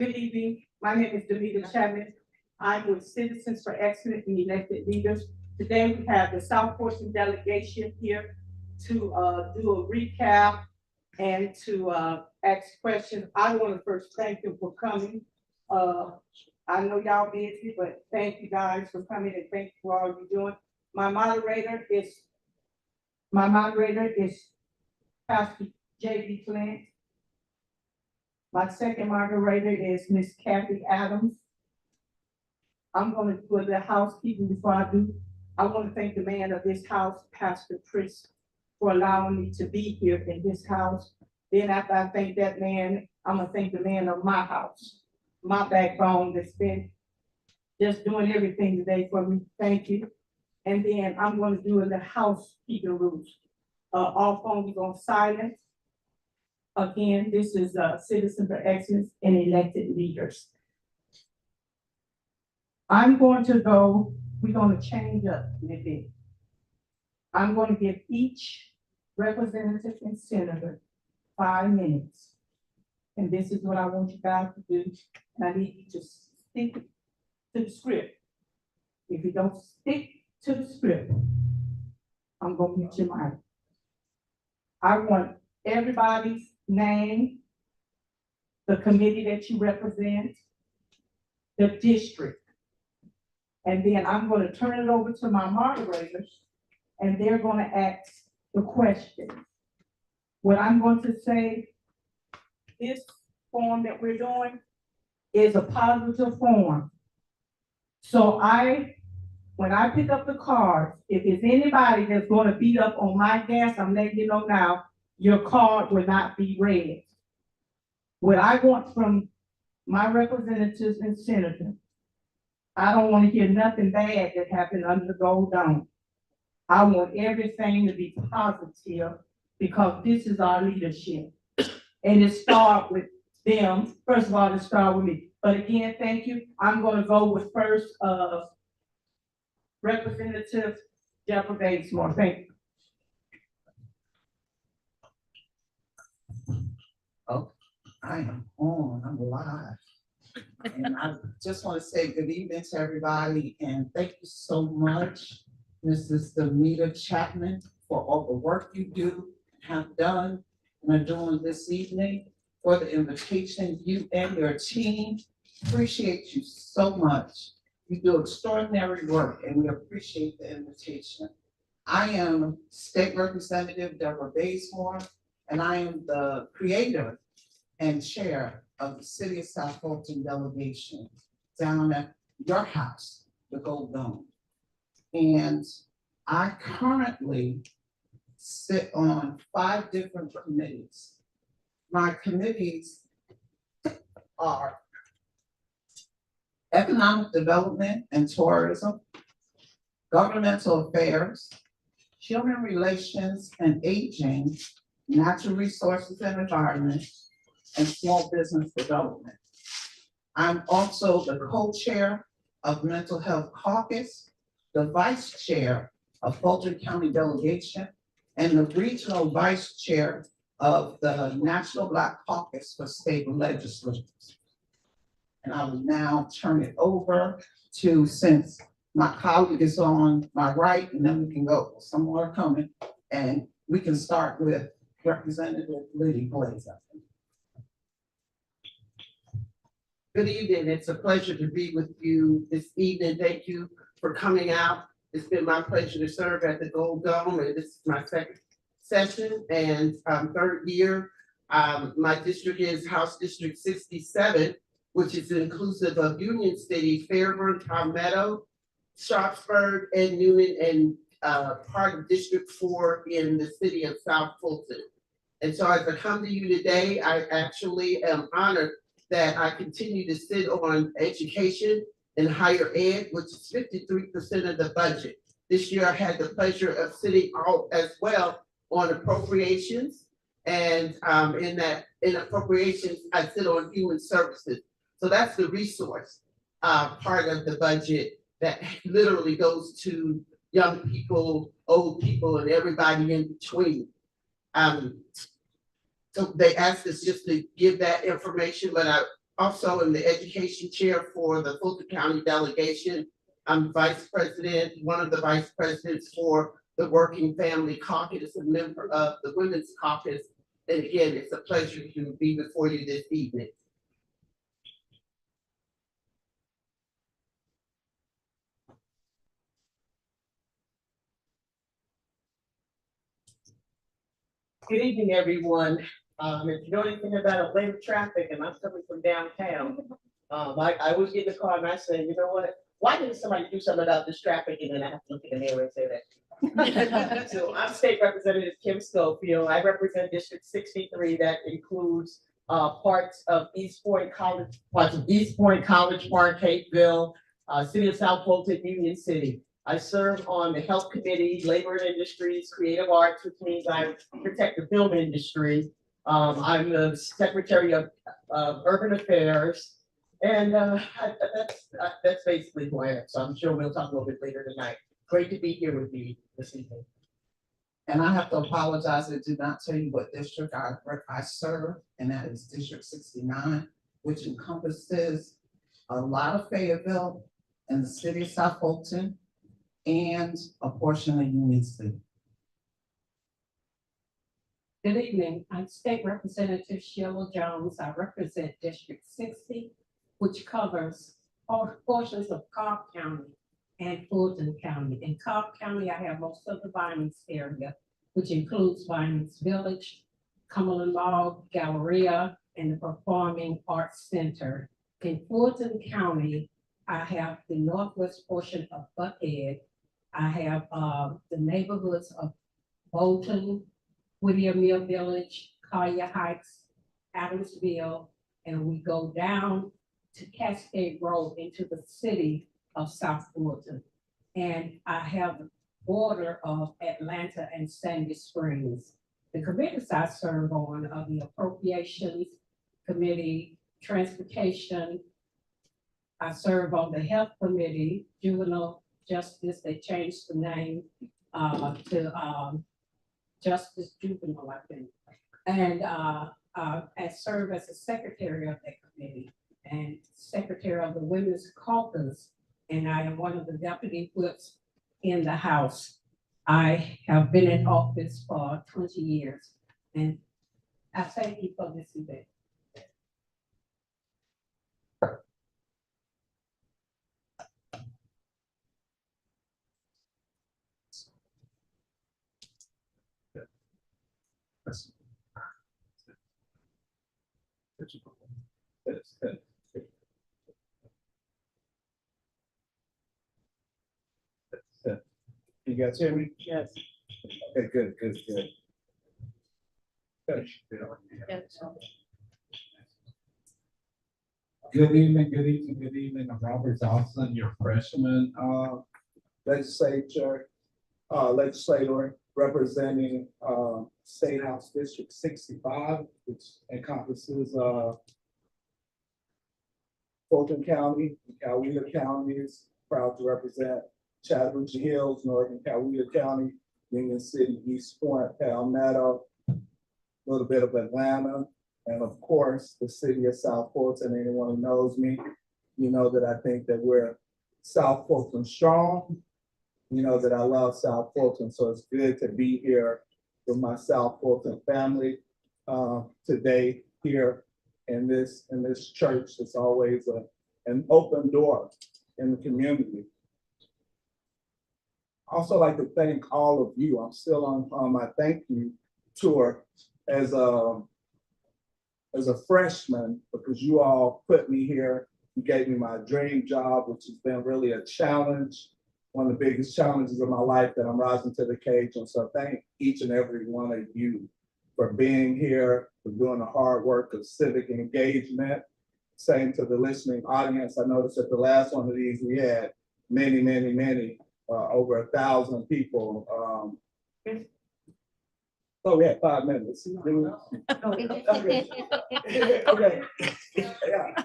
Good evening. My name is Damita Chatman. I'm with Citizens for Excellence and Elected Leaders. Today we have the South Fulton Delegation here to do a recap and to ask questions. I want to first thank you for coming. I know y'all busy, but thank you guys for coming and thank you for all you're doing. My moderator is Pastor J.B. Flint. My second moderator is Miss Kathy Adams. I'm going to do a little housekeeping before I do. I want to thank the man of this house, Pastor Chris, for allowing me to be here in this house. Then after I thank that man, I'm going to thank the man of my house, my backbone that's been just doing everything today for me. Thank you. And then I'm going to do a little housekeeping rules. All phones on silent. Again, this is Citizen for Excellence and Elected Leaders. We're going to change up a little bit. I'm going to give each representative and senator 5 minutes. And this is what I want you guys to do. And I need you to stick to the script. If you don't stick to the script, I'm going to mute your mic. I want everybody's name, the committee that you represent, the district. And then I'm going to turn it over to my moderators and they're going to ask the questions. What I'm going to say, this form that we're doing is a positive form. So when I pick up the cards, if it's anybody that's going to beat up on my gas, I'm letting you know now, your card will not be read. What I want from my representatives and senators, I don't want to hear nothing bad that happened under the gold dome. I want everything to be positive because this is our leadership. And it starts with them. First of all, it starts with me. But again, thank you. I'm going to go with first Representative Debra Bazemore. Thank you. Oh, I am on, I'm live. And I just want to say good evening to everybody and thank you so much, Mrs. Damita Chatman, for all the work you do, have done, and are doing this evening, for the invitation. You and your team, appreciate you so much. You do extraordinary work and we appreciate the invitation. I am State Representative Debra Bazemore, and I am the creator and chair of the City of South Fulton Delegation down at your house, the Gold Dome. And I currently sit on 5 different committees. My committees are Economic Development and Tourism, Governmental Affairs, Human Relations and Aging, Natural Resources and Environment, and Small Business Development. I'm also the co-chair of Mental Health Caucus, the vice chair of Fulton County Delegation, and the regional vice chair of the National Black Caucus for State Legislatures. And I will now turn it over to, since my colleague is on my right, and then we can go somewhere coming, and we can start with Representative Lydia Glaize. Good evening. It's a pleasure to be with you this evening. Thank you for coming out. It's been my pleasure to serve at the Gold Dome, and this is my second session and third year. My district is House District 67, which is inclusive of Union City, Fairburn, Palmetto, Sharpsburg, and Newnan, and part of District 4 in the city of South Fulton. And so as I come to you today, I actually am honored that I continue to sit on education and higher ed, which is 53% of the budget. This year I had the pleasure of sitting out as well on appropriations. And in appropriations, I sit on human services. So that's the resource part of the budget that literally goes to young people, old people, and everybody in between. So they asked us just to give that information, but I also am the education chair for the Fulton County Delegation. I'm vice president, one of the vice presidents for the Working Family Caucus, a member of the Women's Caucus. And again, it's a pleasure to be before you this evening. Good evening, everyone. If you know anything about Atlanta traffic, and I'm coming from downtown, I always get in the car and I say, you know what? Why didn't somebody do something about this traffic? And then I have to look in the mirror and say that. So I'm State Representative Kim Schofield. I represent District 63. That includes parts of East Point College Park, Hateville, City of South Fulton, Union City. I serve on the Health Committee, Labor and Industries, Creative Arts, which means I protect the film industry. I'm the Secretary of Urban Affairs, and that's basically who I am. So I'm sure we'll talk a little bit later tonight. Great to be here with you this evening. And I have to apologize, I did not tell you what district I serve, and that is District 69, which encompasses a lot of Fayetteville and the city of South Fulton and a portion of Union City. Good evening, I'm State Representative Shelia Jones. I represent District 60, which covers all portions of Cobb County and Fulton County. In Cobb County, I have most of the Vinings area, which includes Vinings Village, Cumberland Mall, Galleria, and the Performing Arts Center. In Fulton County, I have the northwest portion of Buckhead. I have the neighborhoods of Bolton, Whittier Mill Village, Collier Heights, Adamsville, and we go down to Cascade Road into the city of South Fulton. And I have the border of Atlanta and Sandy Springs. The committees I serve on are the Appropriations Committee, Transportation. I serve on the Health Committee, Juvenile Justice. They changed the name to Justice Juvenile, I think. And I serve as the secretary of that committee and secretary of the Women's Caucus. And I am one of the deputy whips in the House. I have been in office for 20 years. And I thank you for this event. You guys hear me? Yes. Okay, good. Good evening. I'm Robert Dawson, your freshman legislator representing State House District 65, which encompasses Fulton County, Coweta counties. Proud to represent Chattahoochee Hills, Northern Coweta County, Union City, East Point, Palmetto, a little bit of Atlanta, and of course, the city of South Fulton. Anyone who knows me, you know that I think that we're South Fulton strong. You know that I love South Fulton, so it's good to be here with my South Fulton family today here in this church. It's always an open door in the community. I also like to thank all of you. I'm still on my thank you tour as a freshman, because you all put me here. You gave me my dream job, which has been really a challenge, one of the biggest challenges of my life that I'm rising to the occasion. So thank each and every one of you for being here, for doing the hard work of civic engagement. Same to the listening audience. I noticed at the last one of these, we had many, over 1,000 people. Oh, we had 5 minutes. Okay. Okay. Yeah.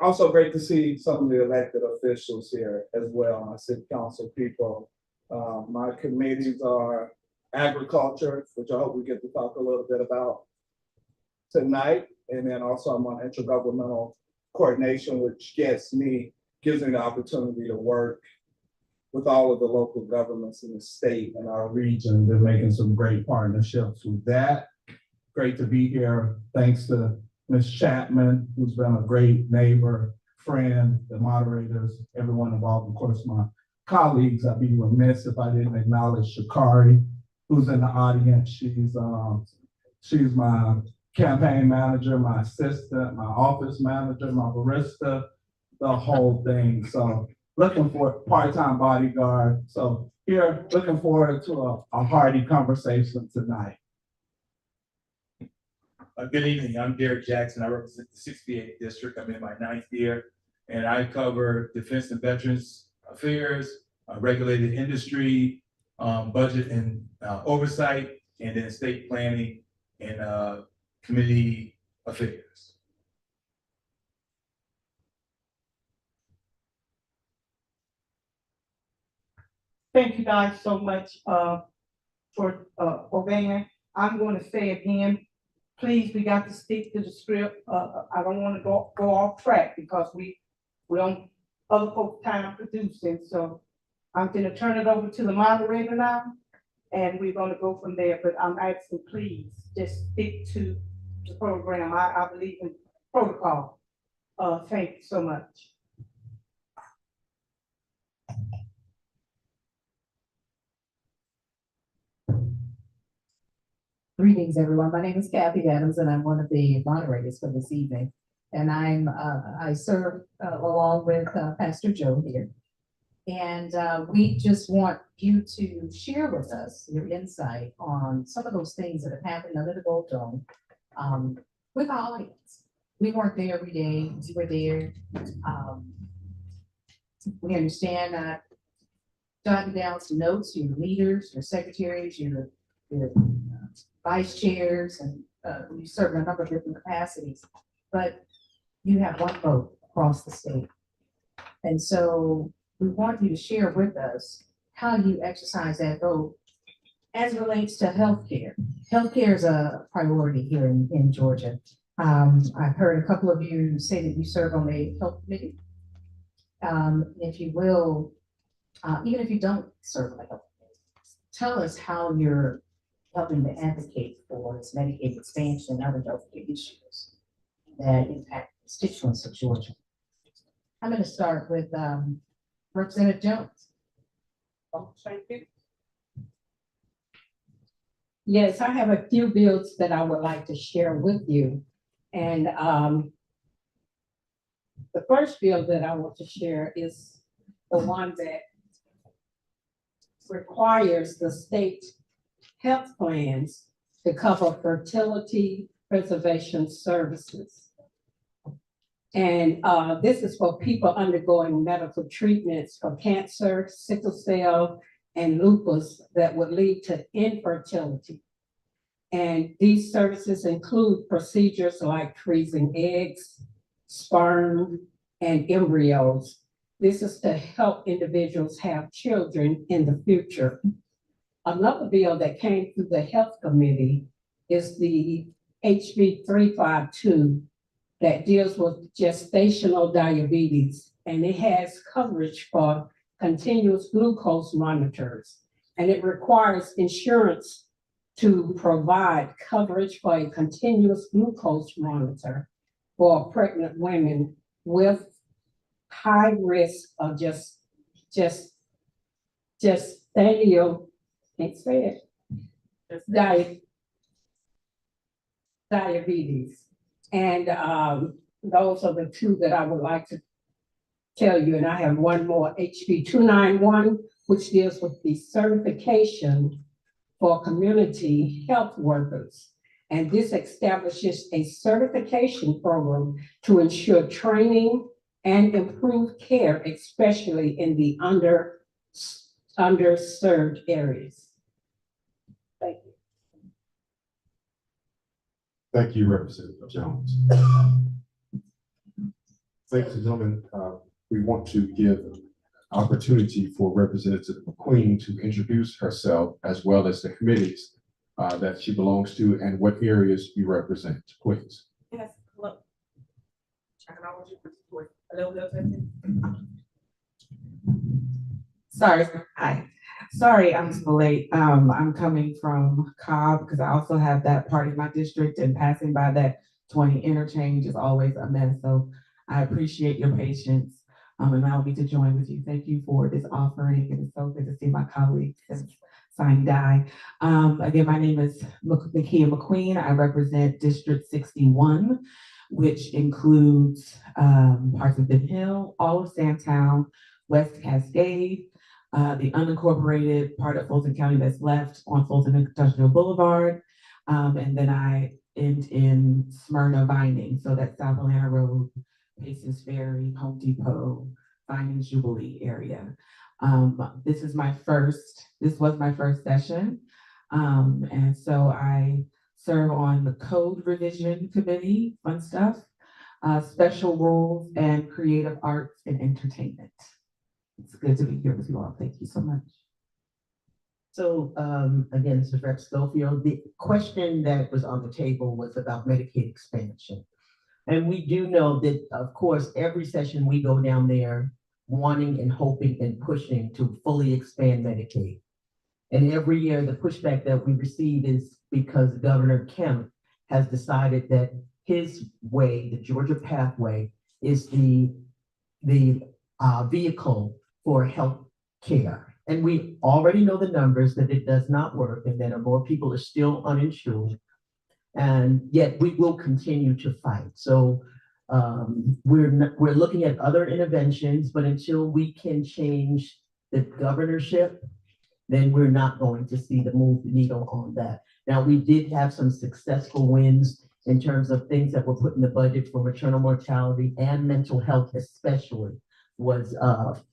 Also great to see some of the elected officials here as well, my city council people. My committees are agriculture, which I hope we get to talk a little bit about. tonight. And then also I'm on intergovernmental coordination, which gives me the opportunity to work with all of the local governments in the state and our region. They're making some great partnerships with that. Great to be here. Thanks to Ms. Chatman, who's been a great neighbor, friend, the moderators, everyone involved, of course, my colleagues. I'd be remiss if I didn't acknowledge Shakari, who's in the audience. She's my campaign manager, my assistant, my office manager, my barista, the whole thing. So looking for a part-time bodyguard. So here, looking forward to a hearty conversation tonight. Good evening, I'm Derrick Jackson. I represent the 68th District. I'm in my 9th year, and I cover Defense and Veterans Affairs, regulated industry, budget and oversight, and then state planning and community affairs. Thank you guys so much for obeying. I'm going to say again, please, we got to stick to the script. I don't want to go off track because we on other folks' time producing. So I'm going to turn it over to the moderator now, and we're going to go from there. But I'm asking, please, just stick to the program. I believe in protocol. Thank you so much. Greetings, everyone. My name is Kathy Adams, and I'm one of the moderators for this evening. And I serve along with Pastor Joe here. And we just want you to share with us your insight on some of those things that have happened under the Gold Dome with our audience. We weren't there every day. We were there. We understand jotting down some notes, your leaders, your secretaries, your vice chairs, and you serve in a number of different capacities, but you have one vote across the state. And so we want you to share with us how you exercise that vote as it relates to healthcare. Healthcare is a priority here in Georgia. I've heard a couple of you say that you serve on the health committee. If you will, even if you don't serve on the health committee, tell us how you're helping to advocate for this Medicaid expansion and other healthcare issues that impact constituents of Georgia. I'm going to start with Representative Jones. Thank you. Yes, I have a few bills that I would like to share with you. And the first bill that I want to share is the one that requires the state health plans to cover fertility preservation services. And this is for people undergoing medical treatments for cancer, sickle cell, and lupus that would lead to infertility. And these services include procedures like freezing eggs, sperm, and embryos. This is to help individuals have children in the future. Another bill that came through the Health Committee is the HB 352 that deals with gestational diabetes, and it has coverage for continuous glucose monitors, and it requires insurance to provide coverage for a continuous glucose monitor for pregnant women with high risk of gestational, can't say it, diabetes. And those are the two that I would like to tell you. And I have one more, HB 291, which deals with the certification for community health workers. And this establishes a certification program to ensure training and improve care, especially in the underserved areas. Thank you. Thank you, Representative Jones. Ladies and gentlemen, we want to give opportunity for Representative McQueen to introduce herself as well as the committees that she belongs to and what areas you represent, please. Yes, hello. Sorry, hi. Sorry, I'm so late. I'm coming from Cobb because I also have that part in my district, and passing by that 20 interchange is always a mess. So I appreciate your patience. Allow me to join with you. Thank you for this offering. It is so good to see my colleagues and sign die. Again, my name is Mekayah McQueen. I represent District 61, which includes parts of Ben Hill, all of Sandtown, West Cascade, the unincorporated part of Fulton County that's left on Fulton Industrial Boulevard. And then I end in Smyrna Vining, so that's South Atlanta Road, Paces Ferry, Home Depot, Vining Jubilee area. This was my first session. And so I serve on the Code Revision Committee, fun stuff, Special Rules, and Creative Arts and Entertainment. It's good to be here with you all. Thank you so much. So, again, this is Rep. Schofield. The question that was on the table was about Medicaid expansion. And we do know that, of course, every session we go down there wanting and hoping and pushing to fully expand Medicaid. And every year, the pushback that we receive is because Governor Kemp has decided that his way, the Georgia pathway, is the vehicle for health care. And we already know the numbers that it does not work and that more people are still uninsured. And yet we will continue to fight. So we're looking at other interventions, but until we can change the governorship, then we're not going to see the needle on that. Now, we did have some successful wins in terms of things that were put in the budget for maternal mortality and mental health, especially was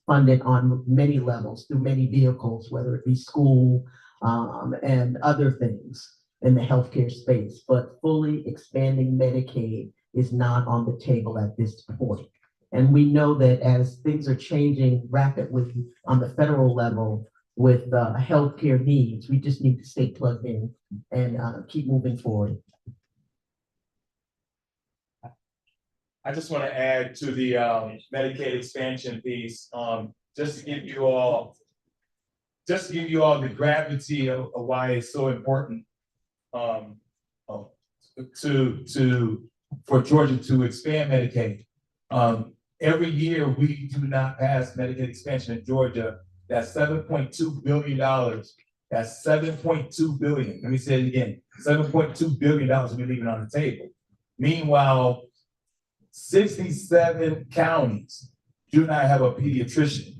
funded on many levels through many vehicles, whether it be school and other things in the healthcare space, but fully expanding Medicaid is not on the table at this point. And we know that as things are changing rapidly on the federal level with healthcare needs, we just need to stay plugged in and keep moving forward. I just want to add to the Medicaid expansion piece, just to give you all the gravity of why it's so important for Georgia to expand Medicaid. Every year we do not pass Medicaid expansion in Georgia. That's $7.2 billion. That's $7.2 billion. Let me say it again. $7.2 billion we're leaving on the table. Meanwhile, 67 counties do not have a pediatrician.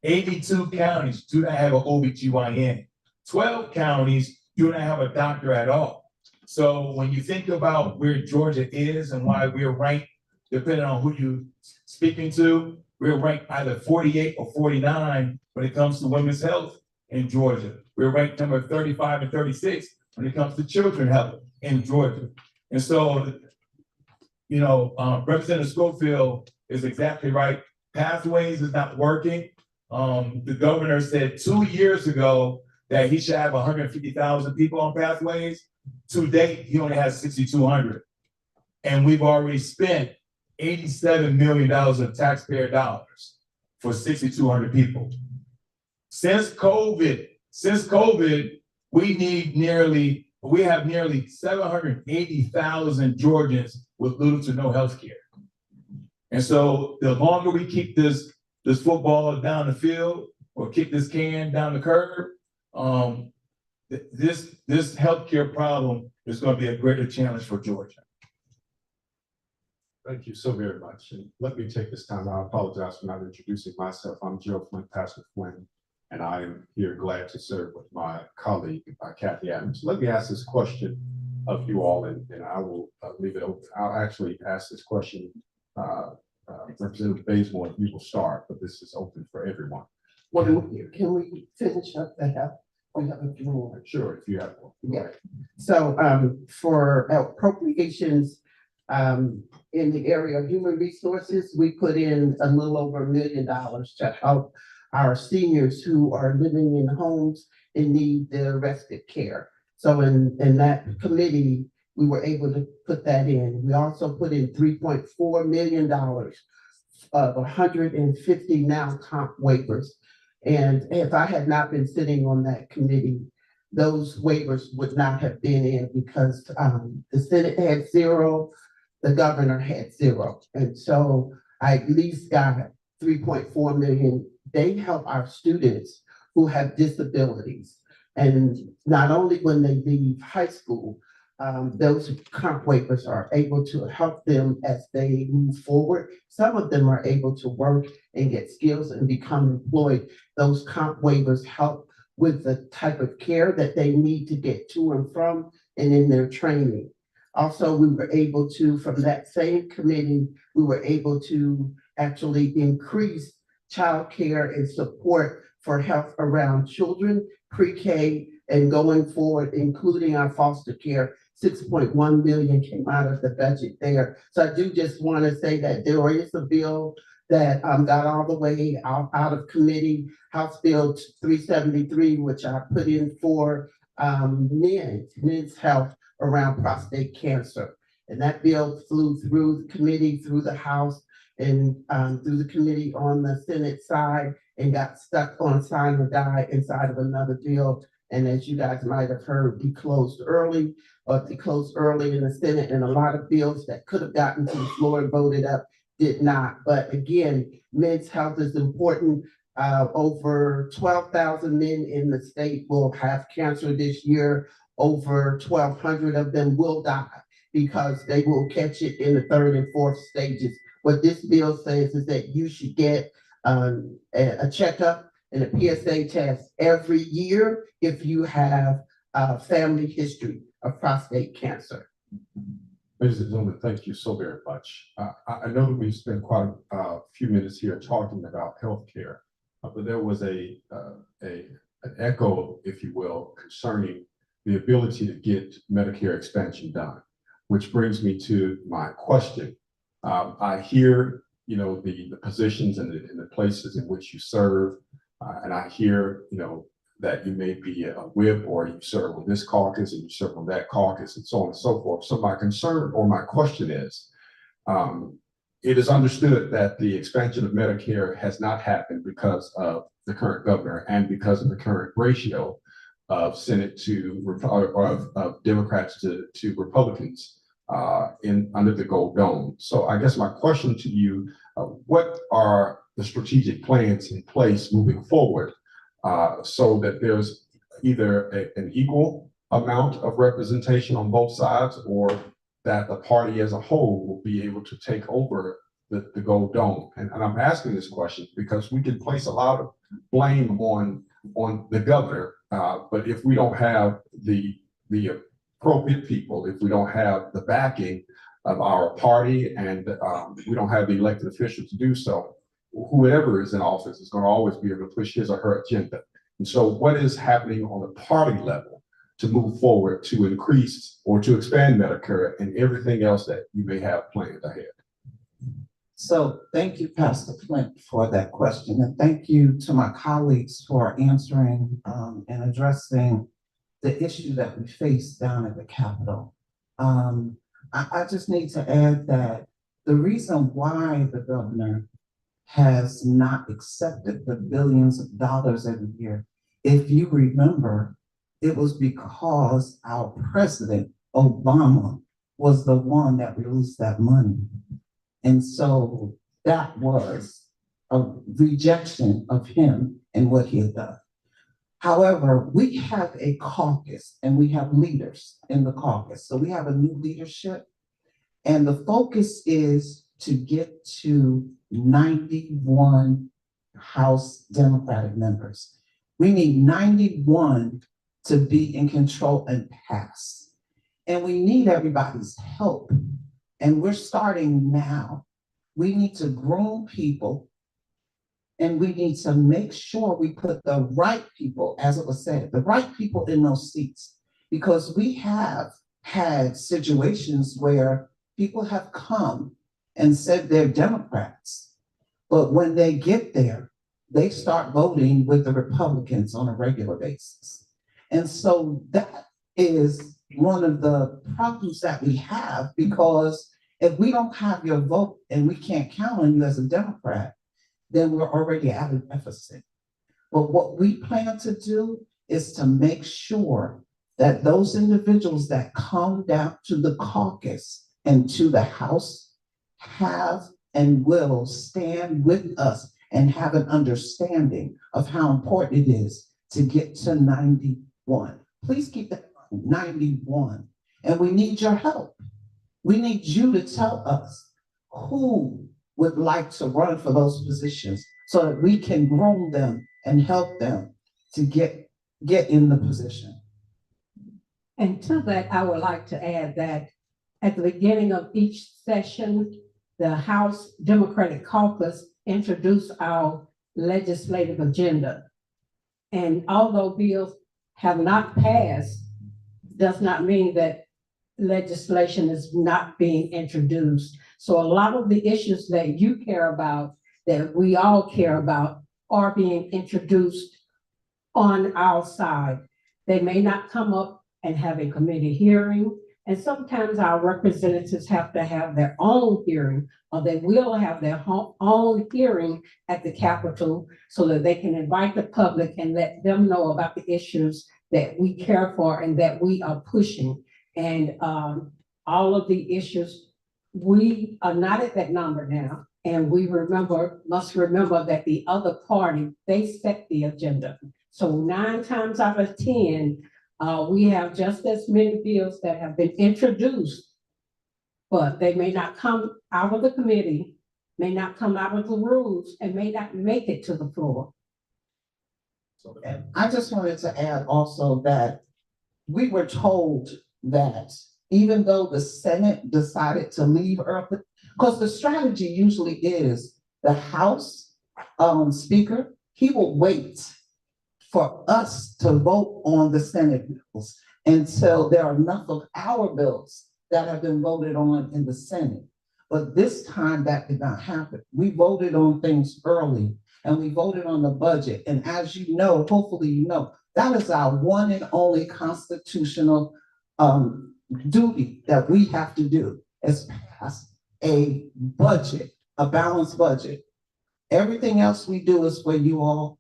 82 counties do not have an OBGYN. 12 counties do not have a doctor at all. So when you think about where Georgia is and why we're ranked, depending on who you're speaking to, we're ranked either 48 or 49 when it comes to women's health in Georgia. We're ranked number 35 and 36 when it comes to children's health in Georgia. And so, you know, Representative Schofield is exactly right. Pathways is not working. The governor said 2 years ago that he should have 150,000 people on pathways. To date, he only has 6,200. And we've already spent $87 million of taxpayer dollars for 6,200 people. Since COVID, we have nearly 780,000 Georgians with little to no health care. And so the longer we keep this football down the field or kick this can down the curb, this healthcare problem is going to be a greater challenge for Georgia. Thank you so very much. And let me take this time. I apologize for not introducing myself. I'm Joe Flynn, Pastor Flynn, and I am here glad to serve with my colleague, Kathy Adams. Let me ask this question of you all, and I will leave it open. I'll actually ask this question, Representative Bazemore, if you will start, but this is open for everyone. Well, can we finish up the health? We have a few more. Sure, if you have one. Yeah. So for appropriations in the area of human resources, we put in a little over $1 million to help our seniors who are living in homes and need the respite care. So in that committee, we were able to put that in. We also put in $3.4 million of 150 now comp waivers. And if I had not been sitting on that committee, those waivers would not have been in because the Senate had 0, the governor had 0. And so I at least got 3.4 million. They help our students who have disabilities. And not only when they leave high school, those comp waivers are able to help them as they move forward. Some of them are able to work and get skills and become employed. Those comp waivers help with the type of care that they need to get to and from and in their training. Also, we were able to, from that same committee, we were able to actually increase childcare and support for health around children, pre-K, and going forward, including our foster care. 6.1 million came out of the budget there. So I do just want to say that there is a bill that got all the way out of committee, House Bill 373, which I put in for men's health around prostate cancer. And that bill flew through the committee, through the House, and through the committee on the Senate side, and got stuck on sign or die inside of another bill. And as you guys might have heard, we closed early, or they closed early in the Senate, and a lot of bills that could have gotten to the floor and voted up did not. But again, men's health is important. Over 12,000 men in the state will have cancer this year. Over 1,200 of them will die because they will catch it in the 3rd and 4th stages. What this bill says is that you should get a checkup and a PSA test every year if you have a family history of prostate cancer. Ladies and gentlemen, thank you so very much. I know that we spent quite a few minutes here talking about healthcare, but there was an echo, if you will, concerning the ability to get Medicare expansion done, which brings me to my question. I hear, the positions and the places in which you serve, and I hear, that you may be a whip or you serve on this caucus and you serve on that caucus and so on and so forth. So my concern or my question is, it is understood that the expansion of Medicare has not happened because of the current governor and because of the current ratio of Senate of Democrats to Republicans under the Gold Dome. So I guess my question to you, what are the strategic plans in place moving forward so that there's either an equal amount of representation on both sides, or that the party as a whole will be able to take over the Gold Dome? And I'm asking this question because we can place a lot of blame on the governor, but if we don't have the appropriate people, if we don't have the backing of our party, and we don't have the elected officials to do so, whoever is in office is going to always be able to push his or her agenda. And so what is happening on the party level to move forward to increase or to expand Medicare and everything else that you may have planned ahead? So thank you, Pastor Flint, for that question. And thank you to my colleagues for answering and addressing the issue that we face down at the Capitol. I just need to add that the reason why the governor has not accepted the billions of dollars every year, if you remember, it was because our president, Obama, was the one that released that money. And so that was a rejection of him and what he had done. However, we have a caucus and we have leaders in the caucus. So we have a new leadership, and the focus is to get to 91 House Democratic members. We need 91 to be in control and pass. And we need everybody's help. And we're starting now. We need to groom people, and we need to make sure we put the right people, as it was said, the right people in those seats. Because we have had situations where people have come and said they're Democrats, but when they get there, they start voting with the Republicans on a regular basis. And so that is one of the problems that we have, because if we don't have your vote and we can't count on you as a Democrat, then we're already at a deficit. But what we plan to do is to make sure that those individuals that come down to the caucus and to the House have and will stand with us and have an understanding of how important it is to get to 91. Please keep that in mind, 91. And we need your help. We need you to tell us who would like to run for those positions so that we can groom them and help them to get in the position. And to that, I would like to add that at the beginning of each session, the House Democratic Caucus introduced our legislative agenda. And although bills have not passed, does not mean that legislation is not being introduced. So a lot of the issues that you care about, that we all care about, are being introduced on our side. They may not come up and have a committee hearing, and sometimes our representatives have to have their own hearing, or they will have their own hearing at the Capitol so that they can invite the public and let them know about the issues that we care for and that we are pushing. And all of the issues, we are not at that number now. And we must remember that the other party, they set the agenda. So 9 times out of 10, we have just as many bills that have been introduced, but they may not come out of the committee, may not come out of the rules, and may not make it to the floor. And I just wanted to add also that we were told that even though the Senate decided to leave early, because the strategy usually is the House Speaker, he will wait for us to vote on the Senate bills until there are enough of our bills that have been voted on in the Senate. But this time that did not happen. We voted on things early, and we voted on the budget. And as you know, hopefully you know, that is our one and only constitutional duty that we have to do, is pass a budget, a balanced budget. Everything else we do is for you all,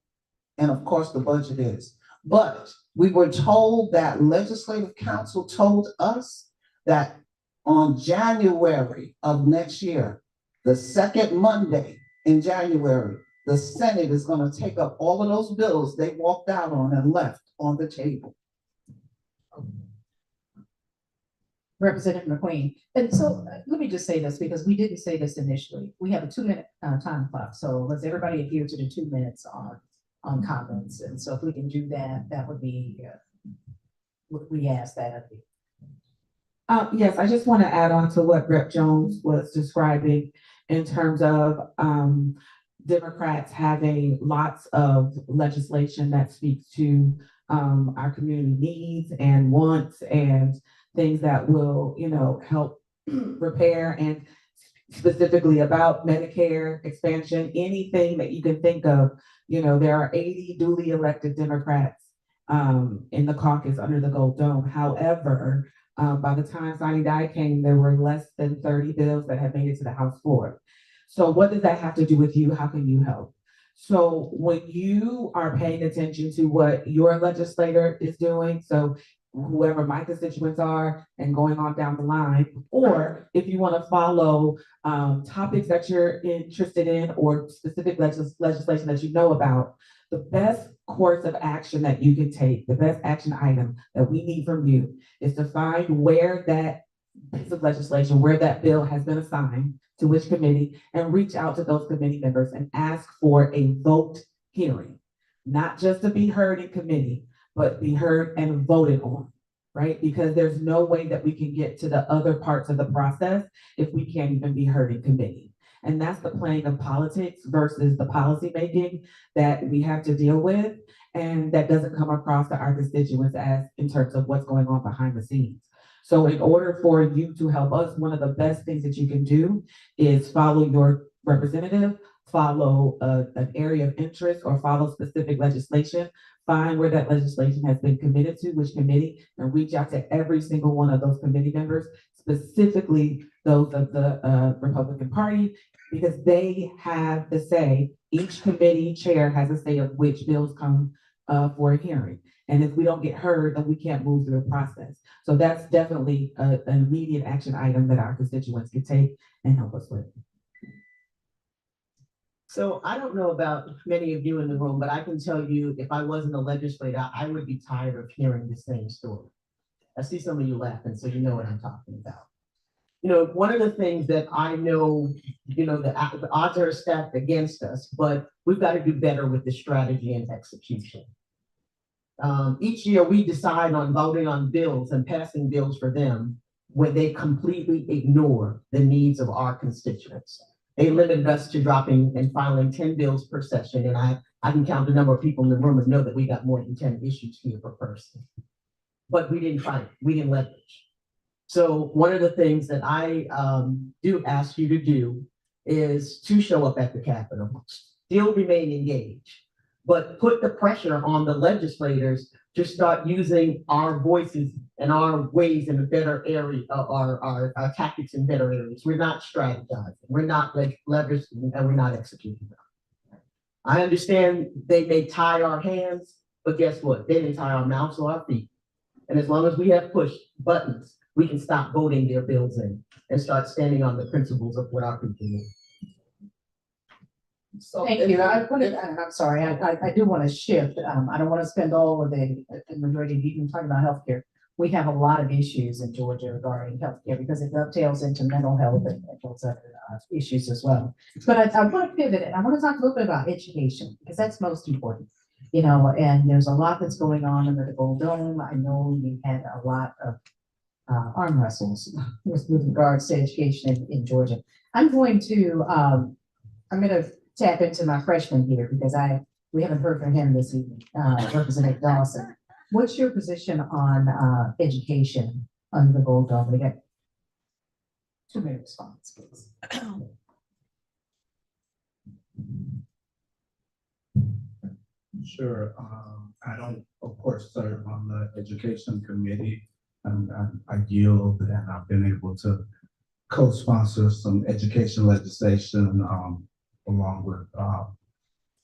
and of course the budget is. But we were told that Legislative Council told us that on January of next year, the second Monday in January, the Senate is going to take up all of those bills they walked out on and left on the table. Representative McQueen. And so let me just say this, because we didn't say this initially. We have a 2-minute time clock. So let's everybody adhere to the 2 minutes on comments. And so if we can do that, that would be, we ask that of you. Yes, I just want to add on to what Rep. Jones was describing in terms of Democrats having lots of legislation that speaks to our community needs and wants and things that will, help repair, and specifically about Medicare expansion, anything that you can think of. There are 80 duly elected Democrats in the caucus under the Gold Dome. However, by the time Signing Day came, there were less than 30 bills that had made it to the House floor. So what does that have to do with you? How can you help? So when you are paying attention to what your legislator is doing, so whoever my constituents are and going on down the line, or if you want to follow topics that you're interested in or specific legislation that you know about, the best course of action that you can take, the best action item that we need from you is to find where that piece of legislation, where that bill has been assigned to which committee, and reach out to those committee members and ask for a vote hearing, not just to be heard in committee, but be heard and voted on, right? Because there's no way that we can get to the other parts of the process if we can't even be heard in committee. And that's the playing of politics versus the policy making that we have to deal with, and that doesn't come across to our constituents as in terms of what's going on behind the scenes. So in order for you to help us, one of the best things that you can do is follow your representative, follow an area of interest, or follow specific legislation. find where that legislation has been committed to, which committee, and reach out to every single one of those committee members, specifically those of the Republican Party, because they have the say. Each committee chair has a say of which bills come for a hearing. And if we don't get heard, then we can't move through the process. So that's definitely an immediate action item that our constituents can take and help us with. So I don't know about many of you in the room, but I can tell you, if I wasn't a legislator, I would be tired of hearing the same story. I see some of you laughing, so you know what I'm talking about. You know, one of the things that I know, you know, the odds are stacked against us, but we've got to do better with the strategy and execution. Each year we decide on voting on bills and passing bills for them when they completely ignore the needs of our constituents. They limited us to dropping and filing 10 bills per session, and I can count the number of people in the room and know that we got more than 10 issues here per person. But we didn't fight, we didn't leverage. So one of the things that I do ask you to do is to show up at the Capitol, still remain engaged, but put the pressure on the legislators to start using our voices and our ways in a better area, our tactics in better areas. We're not strategizing, we're not leveraging, and we're not executing them. I understand they may tie our hands, but guess what? They didn't tie our mouths or our feet. And as long as we have push buttons, we can stop voting their bills in and start standing on the principles of what our people need. So Thank you. I'm sorry, I do want to shift. I don't want to spend all of the majority of even talking about healthcare. We have a lot of issues in Georgia regarding healthcare because it dovetails into mental health and those other issues as well. But I want to pivot and I want to talk a little bit about education because that's most important. You know, and there's a lot that's going on under the Gold Dome. I know you had a lot of arm wrestles with regards to education in Georgia. I'm going to tap into my freshman here because we haven't heard from him this evening, Representative Dawson. What's your position on education under the Gold Dome? We got 2-minute response, please. Sure. I don't, of course, serve on the education committee. I yield, and I've been able to co-sponsor some education legislation along with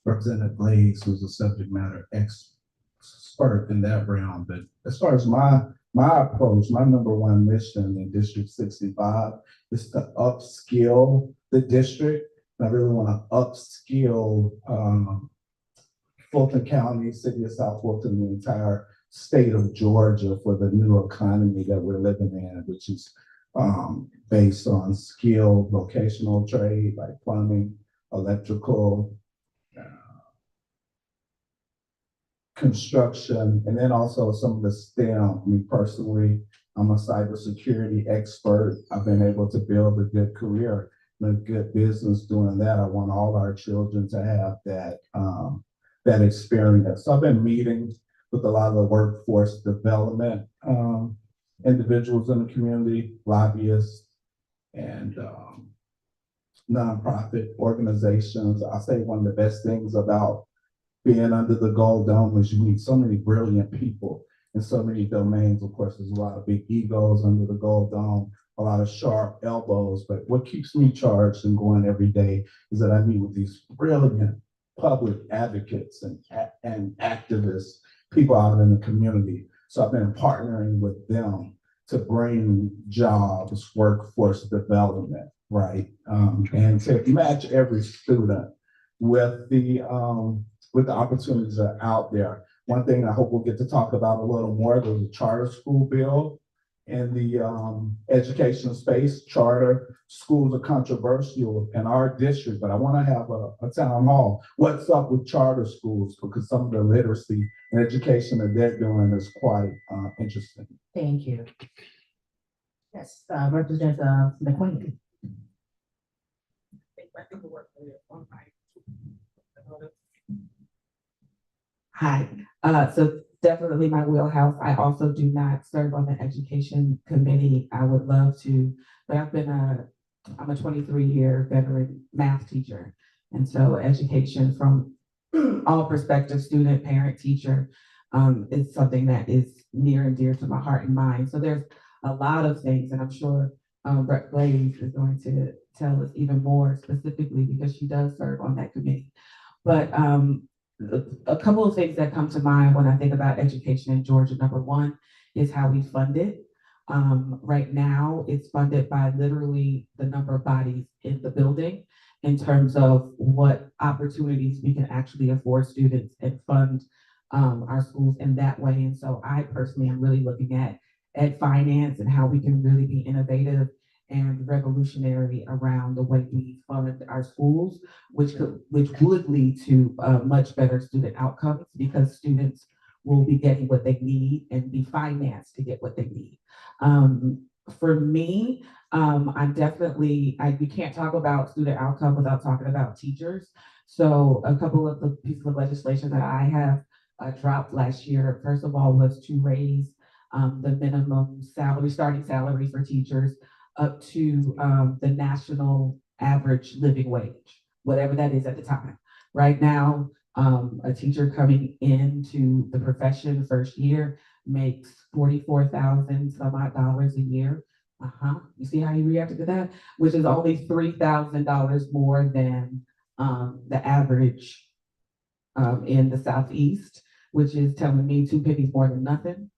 Representative Glaize, who's a subject matter expert in that realm. But as far as my approach, my number one mission in District 65 is to upskill the district. I really want to upskill Fulton County, city of South Fulton, the entire state of Georgia for the new economy that we're living in, which is based on skilled vocational trade like plumbing, electrical, construction, and then also some of the STEM. Me personally, I'm a cybersecurity expert. I've been able to build a good career and a good business doing that. I want all our children to have that experience. So I've been meeting with a lot of the workforce development individuals in the community, lobbyists, and nonprofit organizations. I say one of the best things about being under the Gold Dome is you meet so many brilliant people in so many domains. Of course, there's a lot of big egos under the Gold Dome, a lot of sharp elbows, but what keeps me charged and going every day is that I meet with these brilliant public advocates and activists, people out in the community. So I've been partnering with them to bring jobs, workforce development, right? And to match every student with the opportunities that are out there. One thing I hope we'll get to talk about a little more, there's a charter school bill in the education space. Charter schools are controversial in our district, but I want to have a town hall. What's up with charter schools? Because some of the literacy and education that they're doing is quite interesting. Thank you. Yes, Representative McQueen. Hi, so definitely my wheelhouse. I also do not serve on the education committee. I would love to, but I'm a 23-year veteran math teacher. And so education from all prospective student, parent, teacher, is something that is near and dear to my heart and mind. So there's a lot of things, and I'm sure Brett Glaize is going to tell us even more specifically because she does serve on that committee. But a couple of things that come to mind when I think about education in Georgia. Number one is how we fund it. Right now, it's funded by literally the number of bodies in the building in terms of what opportunities we can actually afford students and fund our schools in that way. And so I personally am really looking at finance and how we can really be innovative and revolutionary around the way we fund our schools, which would lead to much better student outcomes because students will be getting what they need and be financed to get what they need. For me, I'm definitely, we can't talk about student outcome without talking about teachers. So a couple of the pieces of legislation that I have dropped last year, first of all, was to raise the minimum salary, starting salary for teachers up to the national average living wage, whatever that is at the time. Right now, a teacher coming into the profession first year makes $44,000 some odd dollars a year. You see how you reacted to that? Which is only $3,000 more than the average in the Southeast, which is telling me 2 pennies more than nothing.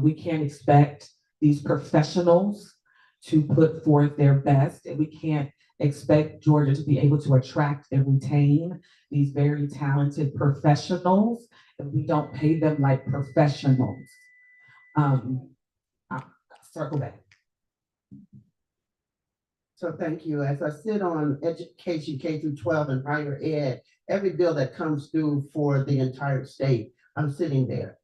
We can't expect these professionals to put forth their best, and we can't expect Georgia to be able to attract and retain these very talented professionals if we don't pay them like professionals. I'll circle back. So thank you. As I sit on education K through 12 and higher ed, every bill that comes through for the entire state, I'm sitting there.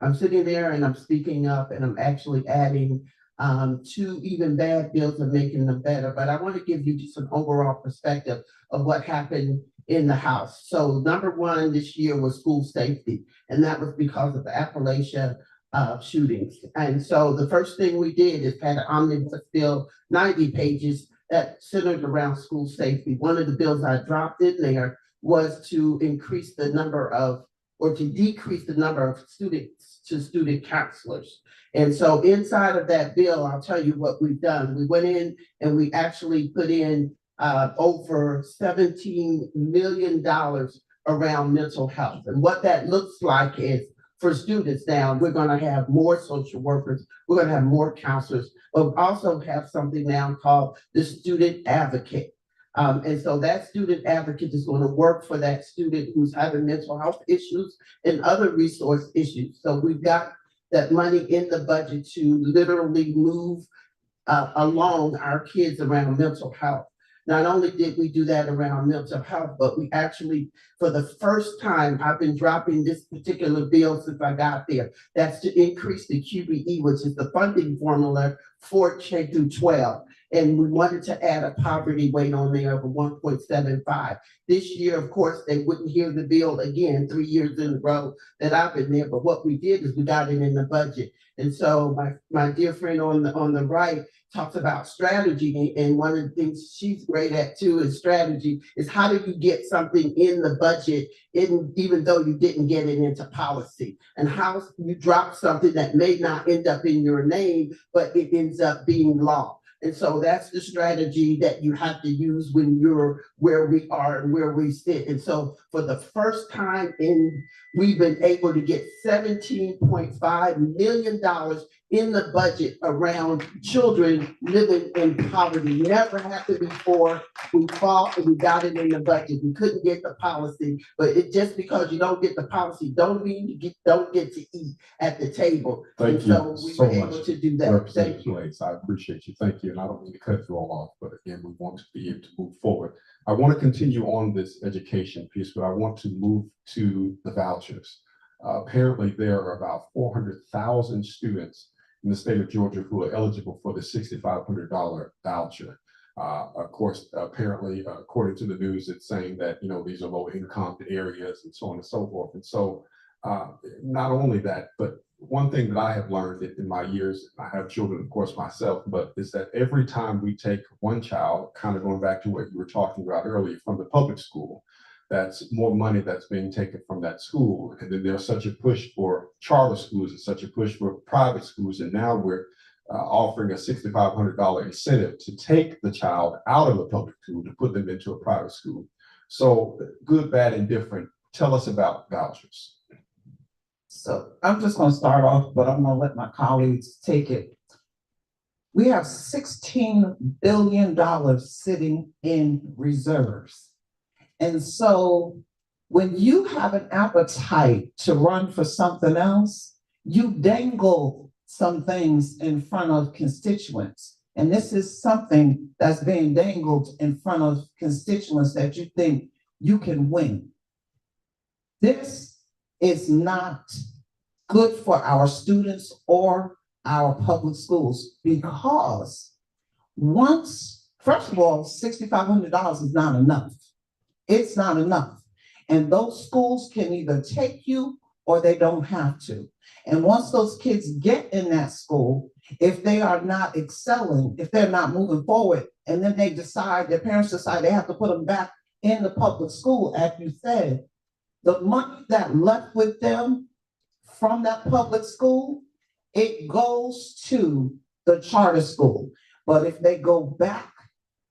I'm sitting there and I'm speaking up and I'm actually adding to even bad bills and making them better. But I want to give you just an overall perspective of what happened in the House. So number one this year was school safety, and that was because of the Appalachia shootings. And so the first thing we did is had an omnibus bill, 90 pages that centered around school safety. One of the bills I dropped in there was to increase the number of, or to decrease the number of students to student counselors. And so inside of that bill, I'll tell you what we've done. We went in and we actually put in over $17 million around mental health. And what that looks like is for students now, we're going to have more social workers, we're going to have more counselors, but we also have something now called the student advocate. And so that student advocate is going to work for that student who's having mental health issues and other resource issues. So we've got that money in the budget to literally move along our kids around mental health. Not only did we do that around mental health, but we actually, for the first time, I've been dropping this particular bill since I got there. That's to increase the QBE, which is the funding formula for K through 12. And we wanted to add a poverty rate on there of 1.75. This year, of course, they wouldn't hear the bill again 3 years in a row that I've been there. But what we did is we got it in the budget. And so my dear friend on the right talks about strategy, and one of the things she's great at too is strategy, is how do you get something in the budget even though you didn't get it into policy, and how you drop something that may not end up in your name, but it ends up being law. And so that's the strategy that you have to use when you're where we are and where we sit. And so for the first time we've been able to get $17.5 million in the budget around children living in poverty. Never happened before. We fought and we got it in the budget. We couldn't get the policy, but it just because you don't get the policy don't mean you don't get to eat at the table. Thank you so we so were much, able to do that. Representative Thank you. Glaize. I appreciate you. Thank you. And I don't mean to cut you all off, but again, we want to be able to move forward. I want to continue on this education piece, but I want to move to the vouchers. Apparently, there are about 400,000 students in the state of Georgia who are eligible for the $6,500 voucher. Of course, apparently, according to the news, it's saying that, these are low income areas and so on and so forth. And so not only that, but one thing that I have learned in my years, I have children, of course, myself, but is that every time we take one child, kind of going back to what you were talking about earlier from the public school, that's more money that's being taken from that school. And then there's such a push for charter schools and such a push for private schools. And now we're offering a $6,500 incentive to take the child out of a public school to put them into a private school. So good, bad, and different. Tell us about vouchers. So I'm just gonna start off, but I'm gonna let my colleagues take it. We have $16 billion sitting in reserves. And so when you have an appetite to run for something else, you dangle some things in front of constituents. And this is something that's being dangled in front of constituents that you think you can win. This is not good for our students or our public schools, because first of all, $6,500 is not enough. It's not enough. And those schools can either take you or they don't have to. And once those kids get in that school, if they are not excelling, if they're not moving forward, and then their parents decide they have to put them back in the public school, as you said, the money that left with them from that public school, it goes to the charter school. But if they go back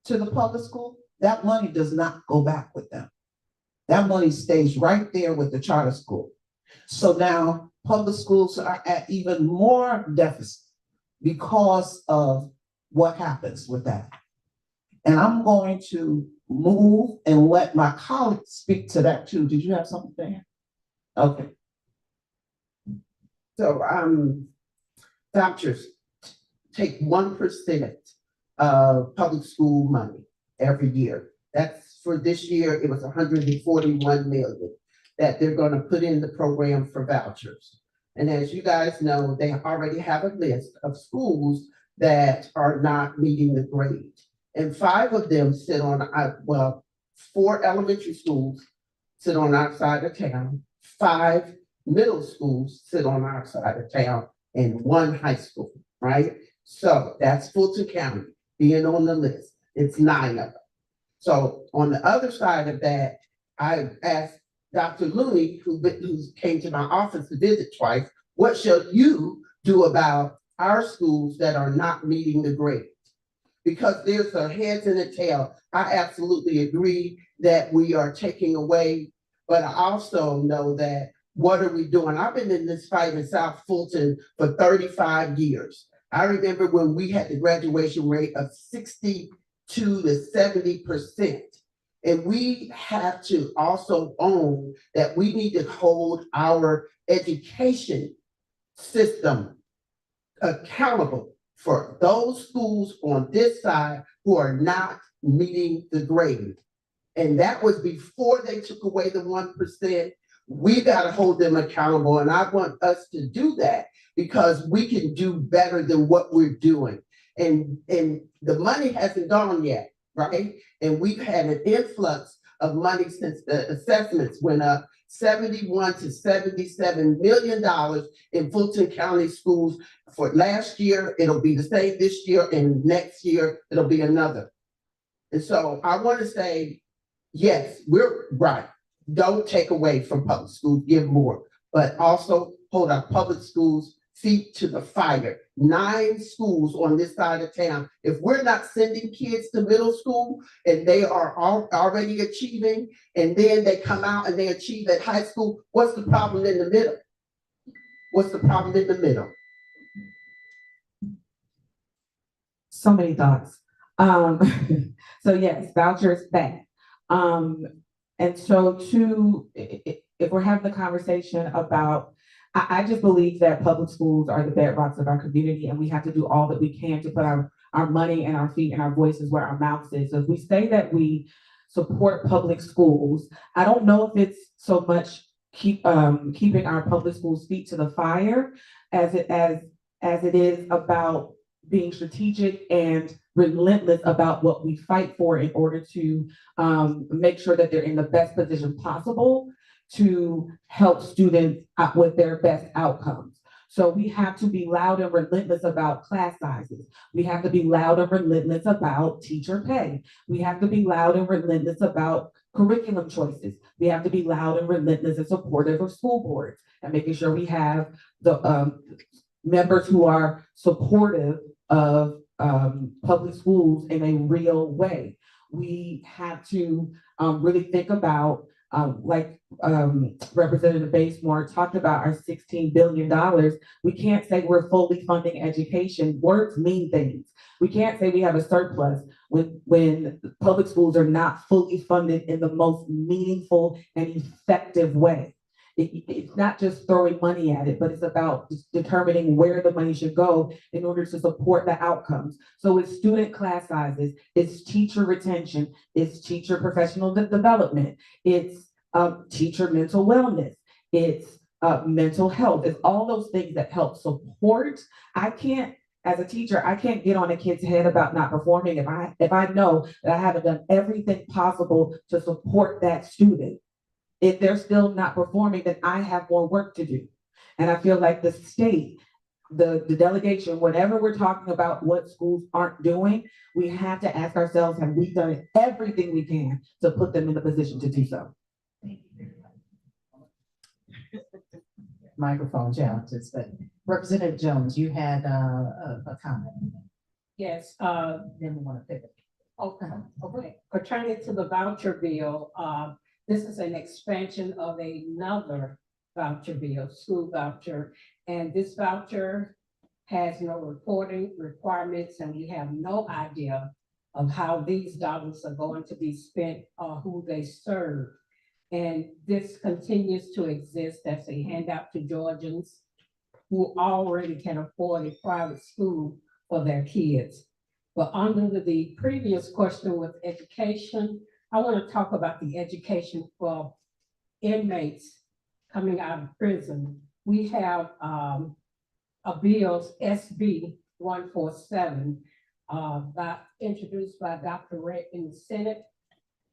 to the public school, that money does not go back with them. That money stays right there with the charter school. So now public schools are at even more deficit because of what happens with that. And I'm going to move and let my colleagues speak to that too. Did you have something there? Okay. So, vouchers take 1% of public school money every year. That's for this year, it was 141 million that they're going to put in the program for vouchers. And as you guys know, they already have a list of schools that are not meeting the grade. And 5 of them sit on, 4 elementary schools sit on our side of town, 5 middle schools sit on our side of town, and 1 high school, right? So that's Fulton County being on the list. It's 9 of them. So on the other side of that, I asked Dr. Looney, who came to my office to visit twice, what shall you do about our schools that are not meeting the grade? Because there's a heads and a tail. I absolutely agree that we are taking away, but I also know that what are we doing? I've been in this fight in South Fulton for 35 years. I remember when we had the graduation rate of 62 to 70%. And we have to also own that we need to hold our education system accountable for those schools on this side who are not meeting the grade. And that was before they took away the 1%. We got to hold them accountable. And I want us to do that because we can do better than what we're doing. And the money hasn't gone yet, right? And we've had an influx of money since the assessments went up, $71 to $77 million in Fulton County schools. For last year, it'll be the same this year, and next year, it'll be another. And so I want to say, yes, we're right. Don't take away from public schools, give more, but also hold our public schools' feet to the fire. 9 schools on this side of town. If we're not sending kids to middle school and they are already achieving, and then they come out and they achieve at high school, what's the problem in the middle? What's the problem in the middle? So many thoughts. So yes, vouchers back. And so if we're having the conversation about, I just believe that public schools are the bedrocks of our community, and we have to do all that we can to put our money and our feet and our voices where our mouths is. So if we say that we support public schools, I don't know if it's so much keeping our public schools' feet to the fire as it is about being strategic and relentless about what we fight for in order to make sure that they're in the best position possible to help students out with their best outcomes. So we have to be loud and relentless about class sizes. We have to be loud and relentless about teacher pay. We have to be loud and relentless about curriculum choices. We have to be loud and relentless and supportive of school boards and making sure we have the members who are supportive of public schools in a real way. We have to really think about, Representative Bazemore talked about our $16 billion. We can't say we're fully funding education. Words mean things. We can't say we have a surplus when public schools are not fully funded in the most meaningful and effective way. It's not just throwing money at it, but it's about determining where the money should go in order to support the outcomes. So it's student class sizes, it's teacher retention, it's teacher professional development, it's teacher mental wellness, it's mental health. It's all those things that help support. As a teacher, I can't get on a kid's head about not performing if I know that I haven't done everything possible to support that student. If they're still not performing, then I have more work to do. And I feel like the state, the delegation, whenever we're talking about what schools aren't doing, we have to ask ourselves, have we done everything we can to put them in the position to do so? Microphone challenges, but Representative Jones, you had a comment. Yes, Then we want to pivot. okay. Pertaining to the voucher bill, this is an expansion of another voucher bill, school voucher. And this voucher has no reporting requirements, and we have no idea of how these dollars are going to be spent or who they serve. And this continues to exist as a handout to Georgians who already can afford a private school for their kids. But under the previous question with education, I want to talk about the education for inmates coming out of prison. We have a bill, SB 147, introduced by Dr. Rett in the Senate.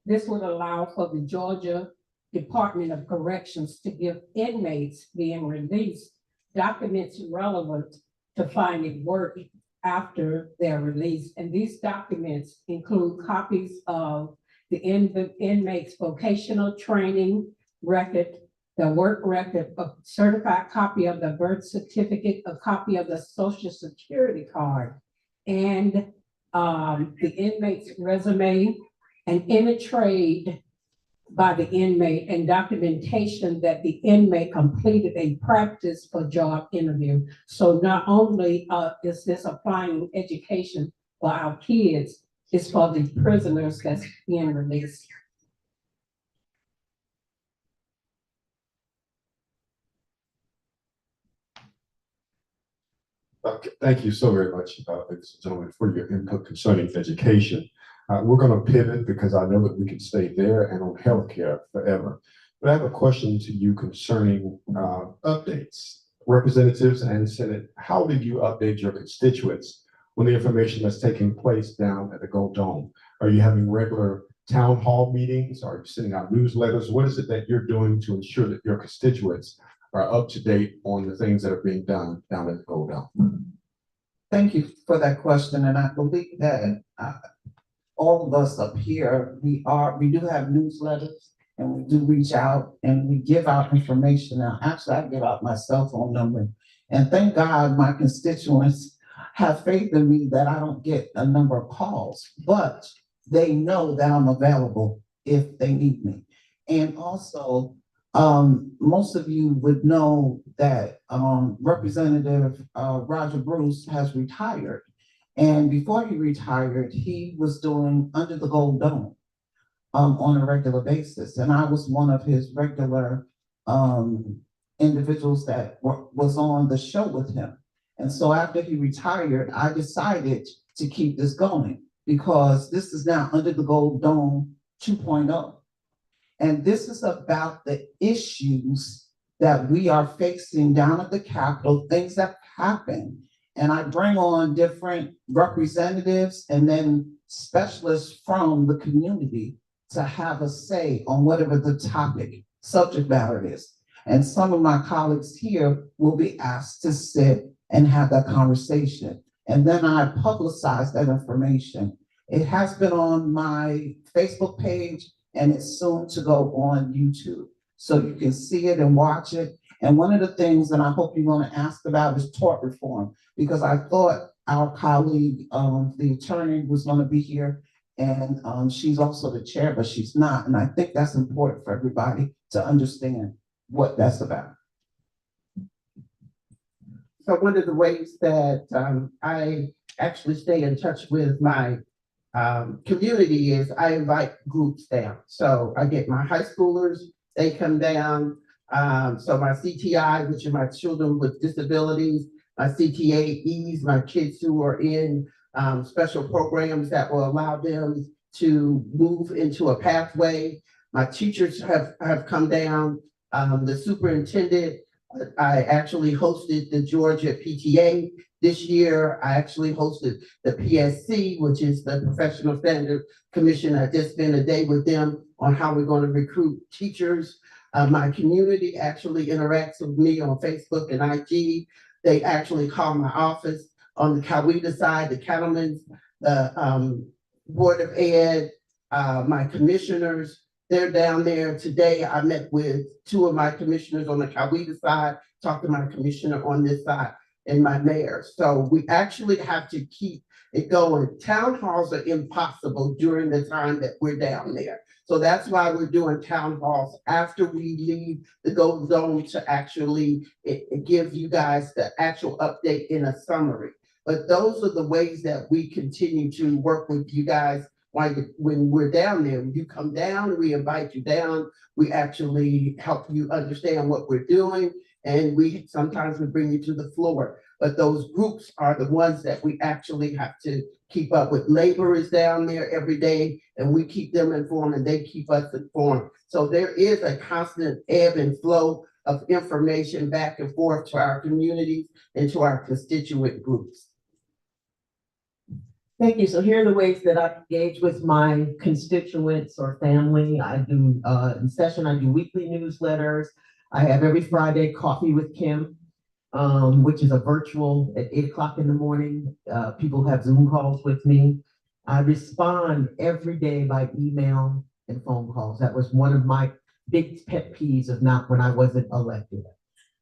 This would allow for the Georgia Department of Corrections to give inmates being released documents relevant to finding work after their release. And these documents include copies of the inmate's vocational training record, the work record, a certified copy of the birth certificate, a copy of the Social Security card, and the inmate's resume, and any trade by the inmate, and documentation that the inmate completed a practice for job interview. So not only is this applying education for our kids, it's for the prisoners that's being released. Okay, thank you so very much, ladies and gentlemen, for your input concerning education. We're going to pivot because I know that we can stay there and on healthcare forever. But I have a question to you concerning updates. Representatives and Senate, how do you update your constituents when the information that's taking place down at the Gold Dome? Are you having regular town hall meetings? Are you sending out newsletters? What is it that you're doing to ensure that your constituents are up to date on the things that are being done down at the Gold Dome? Thank you for that question, and I believe that all of us up here, we do have newsletters, and we do reach out and we give out information. Now, actually, I give out my cell phone number, and thank God my constituents have faith in me that I don't get a number of calls, but they know that I'm available if they need me. And also, most of you would know that Representative Roger Bruce has retired. And before he retired, he was doing Under the Gold Dome on a regular basis. And I was one of his regular individuals that was on the show with him. And so after he retired, I decided to keep this going because this is now Under the Gold Dome 2.0. And this is about the issues that we are facing down at the Capitol, things that happen. And I bring on different representatives and then specialists from the community to have a say on whatever the topic, subject matter is. And some of my colleagues here will be asked to sit and have that conversation. And then I publicize that information. It has been on my Facebook page and it's soon to go on YouTube. So you can see it and watch it. And one of the things that I hope you're going to ask about is tort reform, because I thought our colleague, the attorney, was going to be here, and she's also the chair, but she's not. And I think that's important for everybody to understand what that's about. So one of the ways that I actually stay in touch with my community is I invite groups down. So I get my high schoolers, they come down. So my CTI, which are my children with disabilities, my CTAEs, my kids who are in special programs that will allow them to move into a pathway. My teachers have come down. The superintendent, I actually hosted the Georgia PTA this year. I actually hosted the PSC, which is the Professional Standard Commission. I just spent a day with them on how we're going to recruit teachers. My community actually interacts with me on Facebook and IG. They actually call my office on the Coweta side, the cattlemen's, the Board of Ed, my commissioners. They're down there today. I met with two of my commissioners on the Coweta side, talked to my commissioner on this side, and my mayor. So we actually have to keep it going. Town halls are impossible during the time that we're down there. So that's why we're doing town halls after we leave the Gold Zone to actually give you guys the actual update in a summary. But those are the ways that we continue to work with you guys when we're down there. When you come down, we invite you down. We actually help you understand what we're doing. And sometimes we bring you to the floor. But those groups are the ones that we actually have to keep up with. Labor is down there every day, and we keep them informed and they keep us informed. So there is a constant ebb and flow of information back and forth to our communities and to our constituent groups. Thank you. So here are the ways that I engage with my constituents or family. I do in session, I do weekly newsletters. I have every Friday coffee with Kim, which is a virtual at 8 o'clock in the morning. People have Zoom calls with me. I respond every day by email and phone calls. That was one of my big pet peeves of not when I wasn't elected.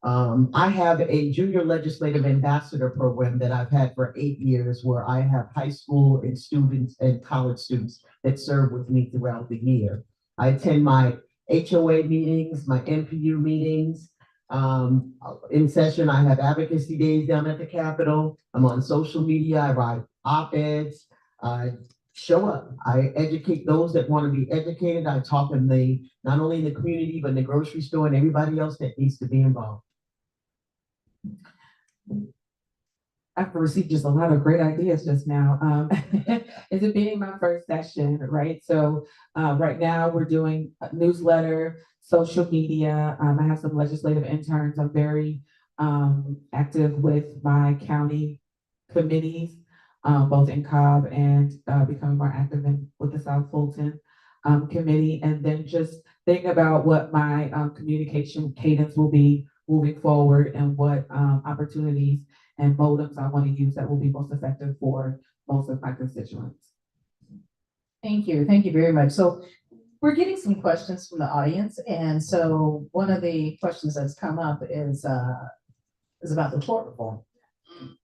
I have a junior legislative ambassador program that I've had for 8 years, where I have high school and students and college students that serve with me throughout the year. I attend my HOA meetings, my MPU meetings. In session, I have advocacy days down at the Capitol. I'm on social media. I write op-eds. I show up. I educate those that want to be educated. I talk in not only in the community, but in the grocery store and everybody else that needs to be involved. I've received just a lot of great ideas just now. Is it being my first session, right? So right now we're doing a newsletter, social media. I have some legislative interns. I'm very active with my county committees, both in Cobb and becoming more active with the South Fulton committee. And then just think about what my communication cadence will be moving forward and what opportunities and modems I want to use that will be most effective for most of my constituents. Thank you. Thank you very much. So we're getting some questions from the audience. And so one of the questions that's come up is about the tort reform.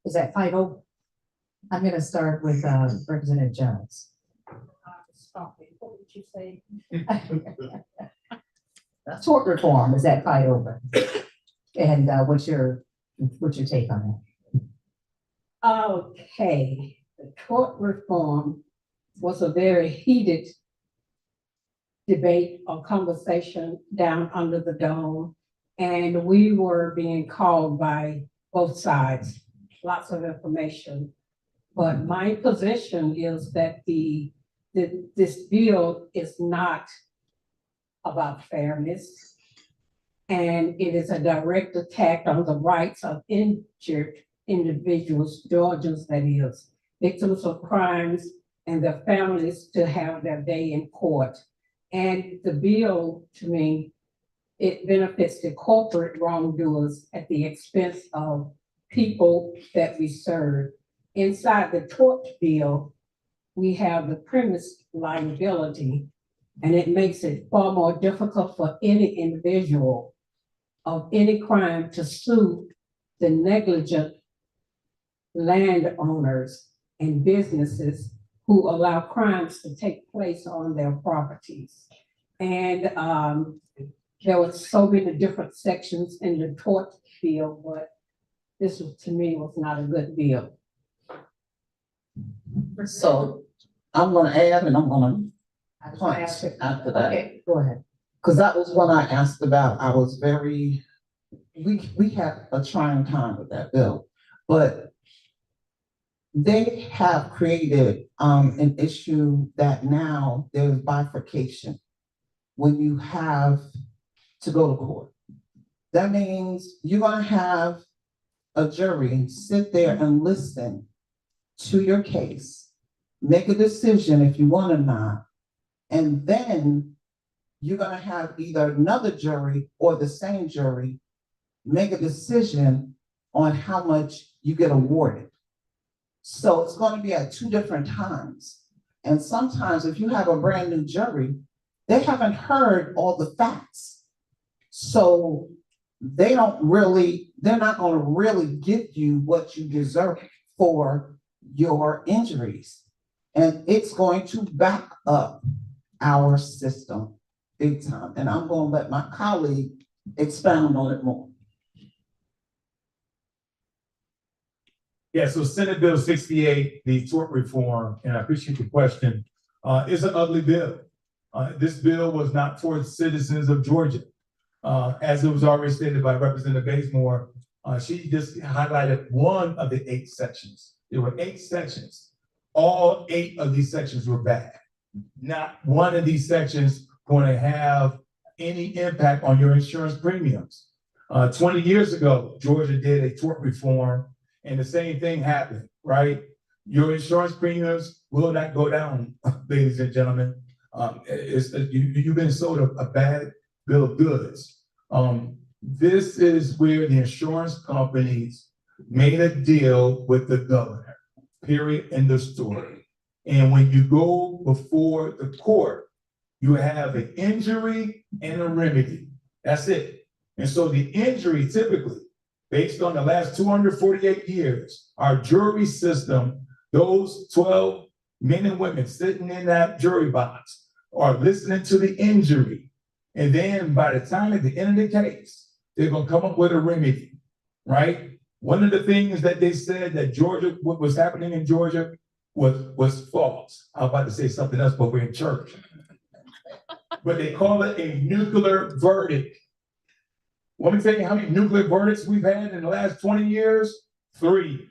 Is that fight over? I'm going to start with Representative Jones. Stop it. What did you say? Tort reform, is that fight over? And what's your take on that? Okay, the tort reform was a very heated debate or conversation down under the dome. And we were being called by both sides, lots of information. But my position is that this bill is not about fairness. And it is a direct attack on the rights of injured individuals, Georgians that is, victims of crimes, and their families to have their day in court. And the bill, to me, it benefits the corporate wrongdoers at the expense of people that we serve. Inside the tort bill, we have the premise liability, and it makes it far more difficult for any individual of any crime to sue the negligent landowners and businesses who allow crimes to take place on their properties. And there were so many different sections in the tort bill, but this was, to me, was not a good bill. So I'm gonna add and I'm gonna I was punch gonna ask you- after that. Okay, go ahead. Cause that was what I asked about. I was very, we had a trying time with that bill, but they have created an issue that now there's bifurcation when you have to go to court. That means you're gonna have a jury sit there and listen to your case, make a decision if you want or not, and then you're gonna have either another jury or the same jury make a decision on how much you get awarded. So it's gonna be at two different times. And sometimes if you have a brand new jury, they haven't heard all the facts. So they're not gonna really give you what you deserve for your injuries. And it's going to back up our system big time. And I'm gonna let my colleague expound on it more. Yeah, so Senate Bill 68, the tort reform, and I appreciate the question, is an ugly bill. This bill was not for the citizens of Georgia. As it was already stated by Representative Bazemore, she just highlighted one of the 8 sections. There were 8 sections. All 8 of these sections were bad. Not one of these sections going to have any impact on your insurance premiums. 20 years ago, Georgia did a tort reform and the same thing happened, right? Your insurance premiums will not go down, ladies and gentlemen. You've been sold a bad bill of goods. This is where the insurance companies made a deal with the governor, period, end of story. And when you go before the court, you have an injury and a remedy. That's it. And so the injury typically, based on the last 248 years, our jury system, those 12 men and women sitting in that jury box are listening to the injury. And then by the time at the end of the case, they're gonna come up with a remedy, right? One of the things that they said that Georgia, what was happening in Georgia was false. I was about to say something else, but we're in church. But they call it a nuclear verdict. Let me tell you how many nuclear verdicts we've had in the last 20 years? 3.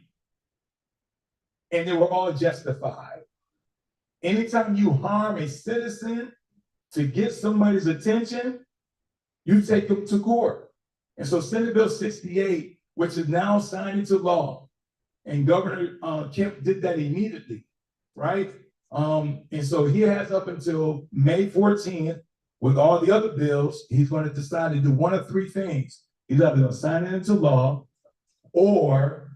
And they were all justified. Anytime you harm a citizen to get somebody's attention, you take them to court. And so Senate Bill 68, which is now signed into law, and Governor Kemp did that immediately, right? And so he has up until May 14th with all the other bills. He's going to decide to do one of 3 things. He's either going to sign it into law or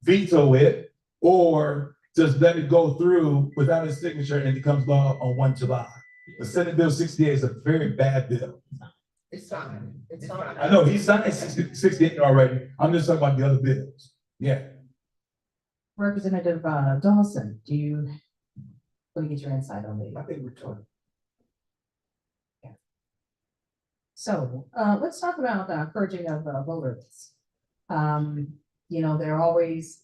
veto it or just let it go through without his signature and it becomes law on 1 July. The Senate Bill 68 is a very bad bill. It's fine. It's fine. I know, he signed 68 already. I'm just talking about the other bills. Yeah. Representative Dawson, let me get your insight on I this. think we're talking. So, let's talk about purging of voters. There are always,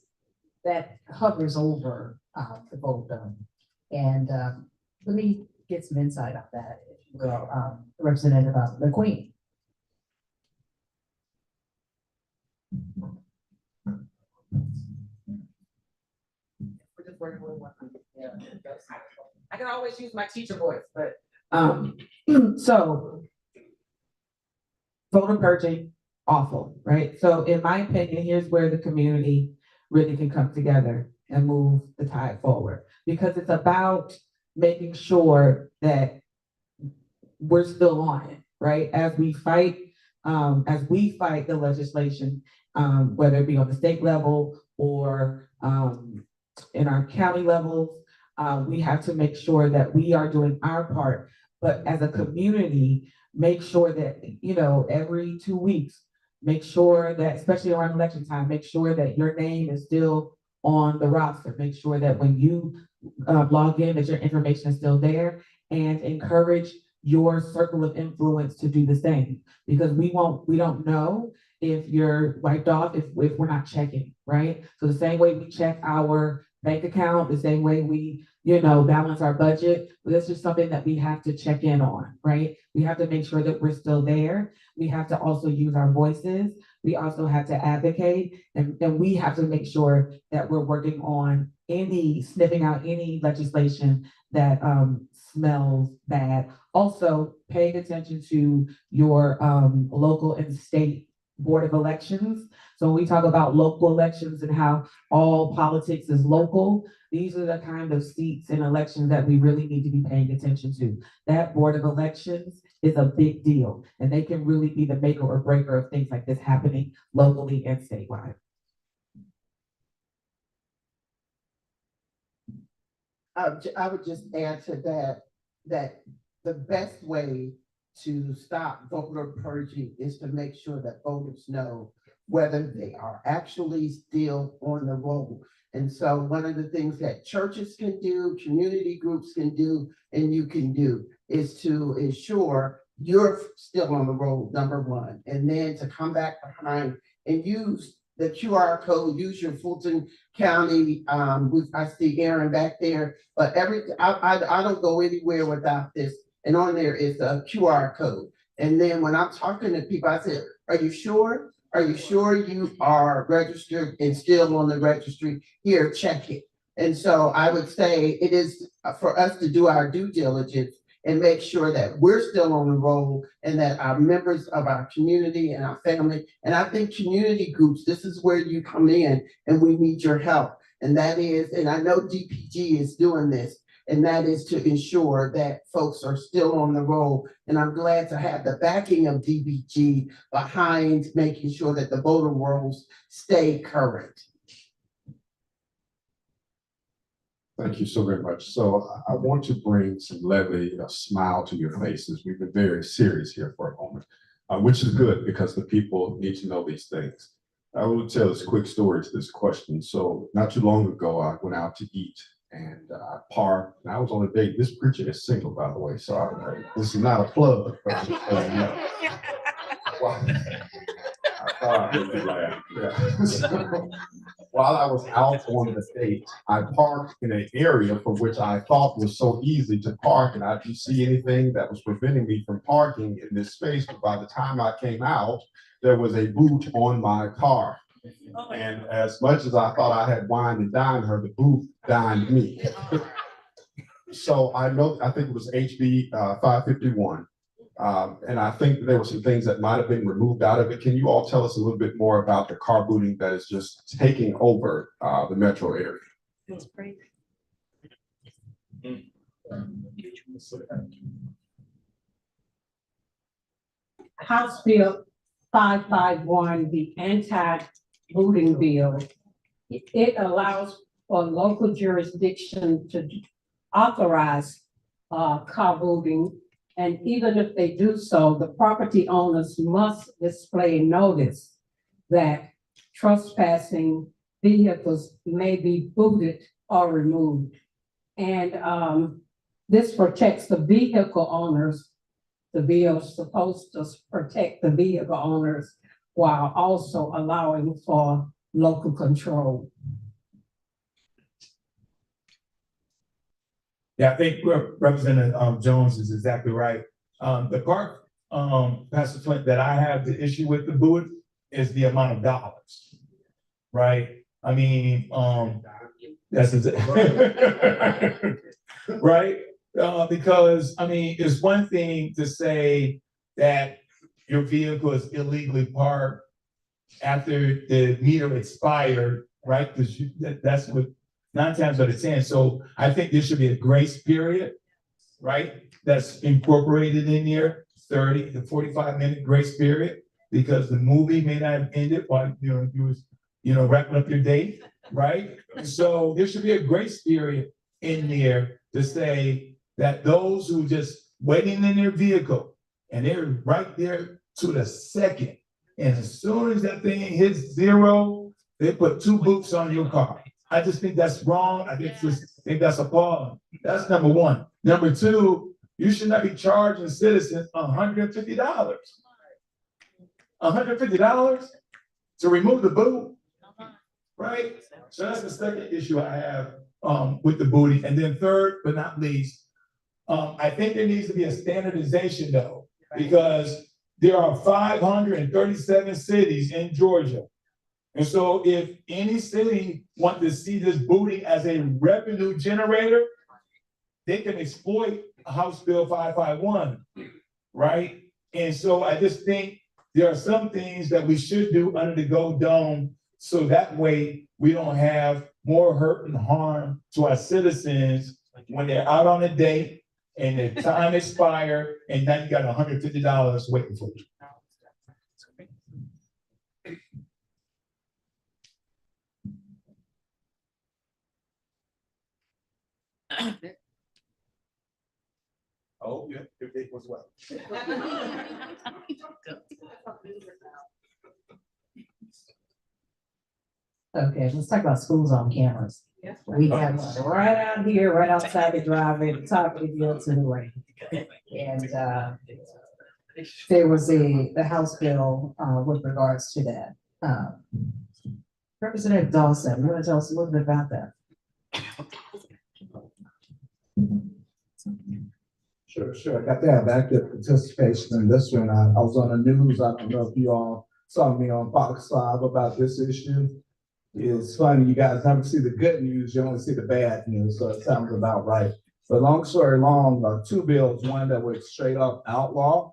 that hovers over the vote. And let me get some insight on that, if you will, Representative McQueen. I can always use my teacher voice, but, so voter purging, awful, right? So in my opinion, here's where the community really can come together and move the tide forward. Because it's about making sure that we're still on it, right? As we fight the legislation, whether it be on the state level or in our county levels, we have to make sure that we are doing our part. But as a community, make sure that, every 2 weeks, make sure that, especially around election time, make sure that your name is still on the roster. Make sure that when you log in, that your information is still there, and encourage your circle of influence to do the same. Because we don't know if you're wiped off if we're not checking, right? So the same way we check our bank account, the same way we, balance our budget, this is something that we have to check in on, right? We have to make sure that we're still there. We have to also use our voices. We also have to advocate, and we have to make sure that we're working on sniffing out any legislation that smells bad. Also, paying attention to your local and state board of elections. So when we talk about local elections and how all politics is local, these are the kind of seats in elections that we really need to be paying attention to. That board of elections is a big deal, and they can really be the maker or breaker of things like this happening locally and statewide. I would just add to that the best way to stop voter purging is to make sure that voters know whether they are actually still on the roll. And so one of the things that churches can do, community groups can do, and you can do is to ensure you're still on the roll, number one, and then to come back behind and use the QR code, use your Fulton County, I see Aaron back there, but I don't go anywhere without this. And on there is a QR code. And then when I'm talking to people, I said, are you sure? Are you sure you are registered and still on the registry? Here, check it. And so I would say it is for us to do our due diligence and make sure that we're still on the roll and that our members of our community and our family, and I think community groups, this is where you come in and we need your help. And that is, and I know DPG is doing this, and that is to ensure that folks are still on the roll. And I'm glad to have the backing of DPG behind making sure that the voter rolls stay current. Thank you so very much. So I want to bring some levity, a smile to your faces. We've been very serious here for a moment, which is good because the people need to know these things. I will tell this quick story to this question. So not too long ago, I went out to eat and I parked, and I was on a date. This preacher is single, by the way, so this is not a plug. But I'm just letting you know. Well, I thought I would be laugh. Yeah. So, while I was out on the date, I parked in an area for which I thought was so easy to park, and I didn't see anything that was preventing me from parking in this space. But by the time I came out, there was a boot on my car. And as much as I thought I had wined and dined her, the boot dined me. So I think it was HB 551. And I think there were some things that might have been removed out of it. Can you all tell us a little bit more about the car booting that is just taking over the metro area? That's great. House Bill 551, the anti-booting bill, it allows for local jurisdiction to authorize car booting. And even if they do so, the property owners must display notice that trespassing vehicles may be booted or removed. And this protects the vehicle owners. The bill is supposed to protect the vehicle owners while also allowing for local control. Yeah, I think Representative Jones is exactly right. The part, Pastor Flint, that I have the issue with the boot is the amount of dollars, right? I mean, that's right? Because I mean, it's one thing to say that your vehicle is illegally parked after the meter expired, right? Because that's what 9 times out of 10. So I think there should be a grace period, right? That's incorporated in here. 30 to 45-minute grace period, because the movie may not have ended while, you was, wrapping up your date, right? So there should be a grace period in there to say that those who just waiting in their vehicle and they're right there to the second, and as soon as that thing hits 0, they put 2 boots on your car. I just think that's wrong. I think that's appalling. That's number one. Number two, you should not be charging citizens $150. $150 to remove the boot, right? So that's the second issue I have with the booty. And then third, but not least, I think there needs to be a standardization though, because there are 537 cities in Georgia. And so if any city wants to see this booty as a revenue generator, they can exploit House Bill 551, right? And so I just think there are some things that we should do under the Gold Dome, so that way we don't have more hurt and harm to our citizens when they're out on a date and their time expired, and now you got $150 waiting for you. Oh, yeah, your date was well. Okay, let's talk about schools on cameras. We have one right out here, right outside the driveway, at the top of the hill to the right. And there was the House bill with regards to that. Representative Dawson, you want to tell us a little bit about that? Sure. I got to have active participation in this one. I was on the news. I don't know if you all saw me on Fox 5 about this issue. It's funny, you guys never see the good news, you only see the bad news, so it sounds about right. But long story long, 2 bills, one that would straight up outlaw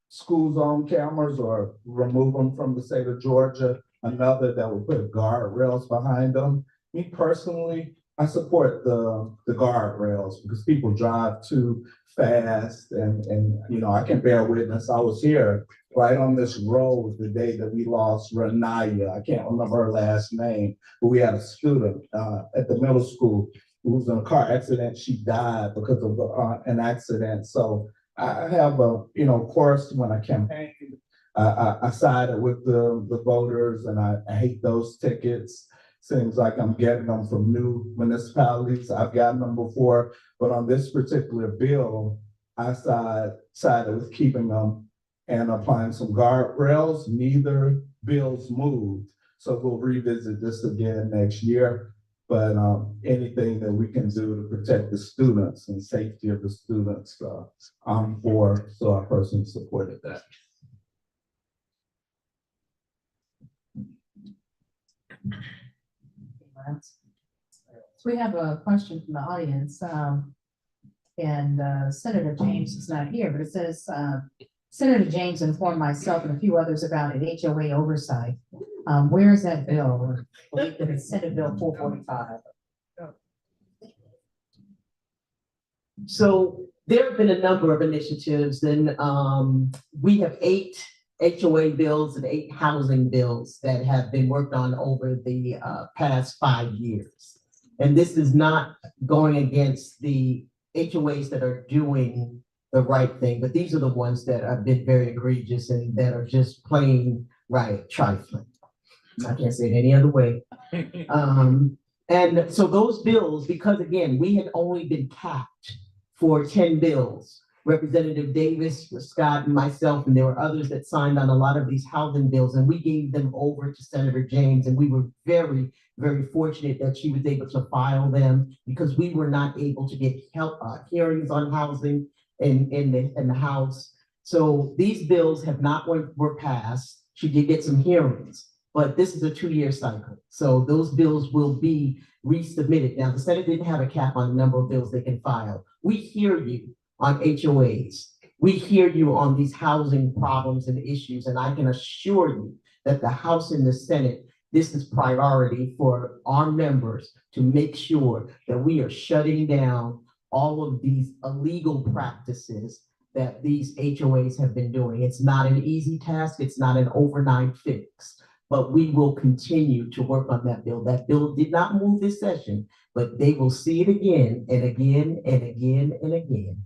school zone cameras or remove them from the state of Georgia, another that would put guardrails behind them. Me personally, I support the guardrails because people drive too fast and I can bear witness. I was here right on this road the day that we lost Renaya. I can't remember her last name, but we had a student at the middle school who was in a car accident. She died because of an accident. So I have of course, when I campaigned, I sided with the voters, and I hate those tickets. Seems like I'm getting them from new municipalities. I've gotten them before, but on this particular bill, I sided with keeping them and applying some guardrails. Neither bills moved, so we'll revisit this again next year. But anything that we can do to protect the students and safety of the students, I'm for. So I personally supported that. So we have a question from the audience, and Senator James is not here, but it says, Senator James informed myself and a few others about an HOA oversight. Where is that bill? I believe that it's Senate Bill 445. So there have been a number of initiatives, and we have 8 HOA bills and 8 housing bills that have been worked on over the past 5 years. And this is not going against the HOAs that are doing the right thing, but these are the ones that have been very egregious and that are just plain right trifling. I can't say it any other way. And so those bills, because again, we had only been capped for 10 bills. Representative Davis, Scott, and myself, and there were others that signed on a lot of these housing bills, and we gave them over to Senator James, and we were very, very fortunate that she was able to file them because we were not able to get hearings on housing in the House. So these bills have not were passed. She did get some hearings, but this is a 2-year cycle. So those bills will be resubmitted. Now, the Senate didn't have a cap on the number of bills they can file. We hear you on HOAs. We hear you on these housing problems and issues, and I can assure you that the House and the Senate, this is priority for our members to make sure that we are shutting down all of these illegal practices that these HOAs have been doing. It's not an easy task. It's not an overnight fix, but we will continue to work on that bill. That bill did not move this session, but they will see it again and again and again and again.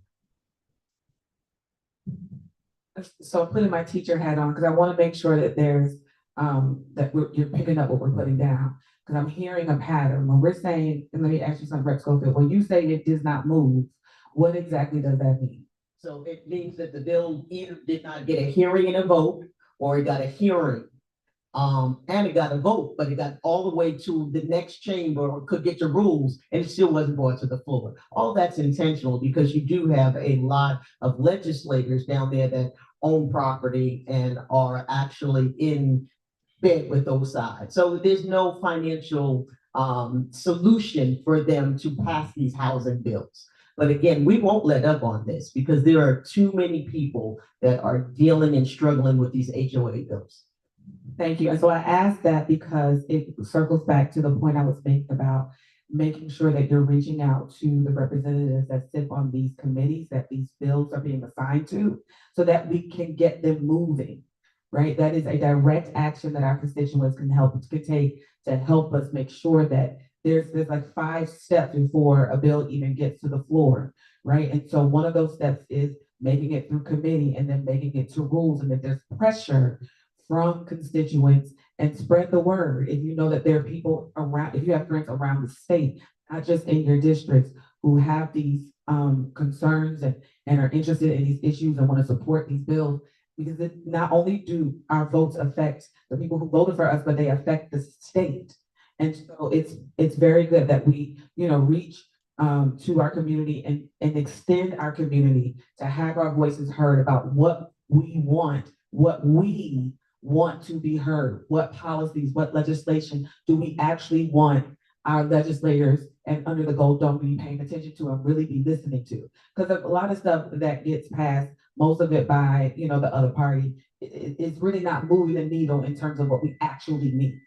So I'm putting my teacher hat on, because I want to make sure that there's, you're picking up what we're putting down. Because I'm hearing a pattern. When we're saying, and let me ask you something, Rep. Schofield, when you say it does not move, what exactly does that mean? So it means that the bill either did not get a hearing and a vote, or it got a hearing, and it got a vote, but it got all the way to the next chamber, or could get to rules, and it still wasn't brought to the floor. All that's intentional, because you do have a lot of legislators down there that own property and are actually in bed with those sides. So there's no financial solution for them to pass these housing bills. But again, we won't let up on this, because there are too many people that are dealing and struggling with these HOA bills. Thank you. And so I asked that because it circles back to the point I was making about making sure that you're reaching out to the representatives that sit on these committees that these bills are being assigned to, so that we can get them moving, right? That is a direct action that our constituents can take to help us make sure that there's like 5 steps before a bill even gets to the floor, right? And so one of those steps is making it through committee and then making it to rules. And if there's pressure from constituents, and spread the word. If you know that there are people around, if you have friends around the state, not just in your districts, who have these concerns and are interested in these issues and want to support these bills, because not only do our votes affect the people who voted for us, but they affect the state. And so it's very good that we, reach to our community and extend our community to have our voices heard about what we want to be heard, what policies, what legislation do we actually want our legislators and under the gold dome to be paying attention to and really be listening to. Because a lot of stuff that gets passed, most of it by, the other party, it's really not moving the needle in terms of what we actually need.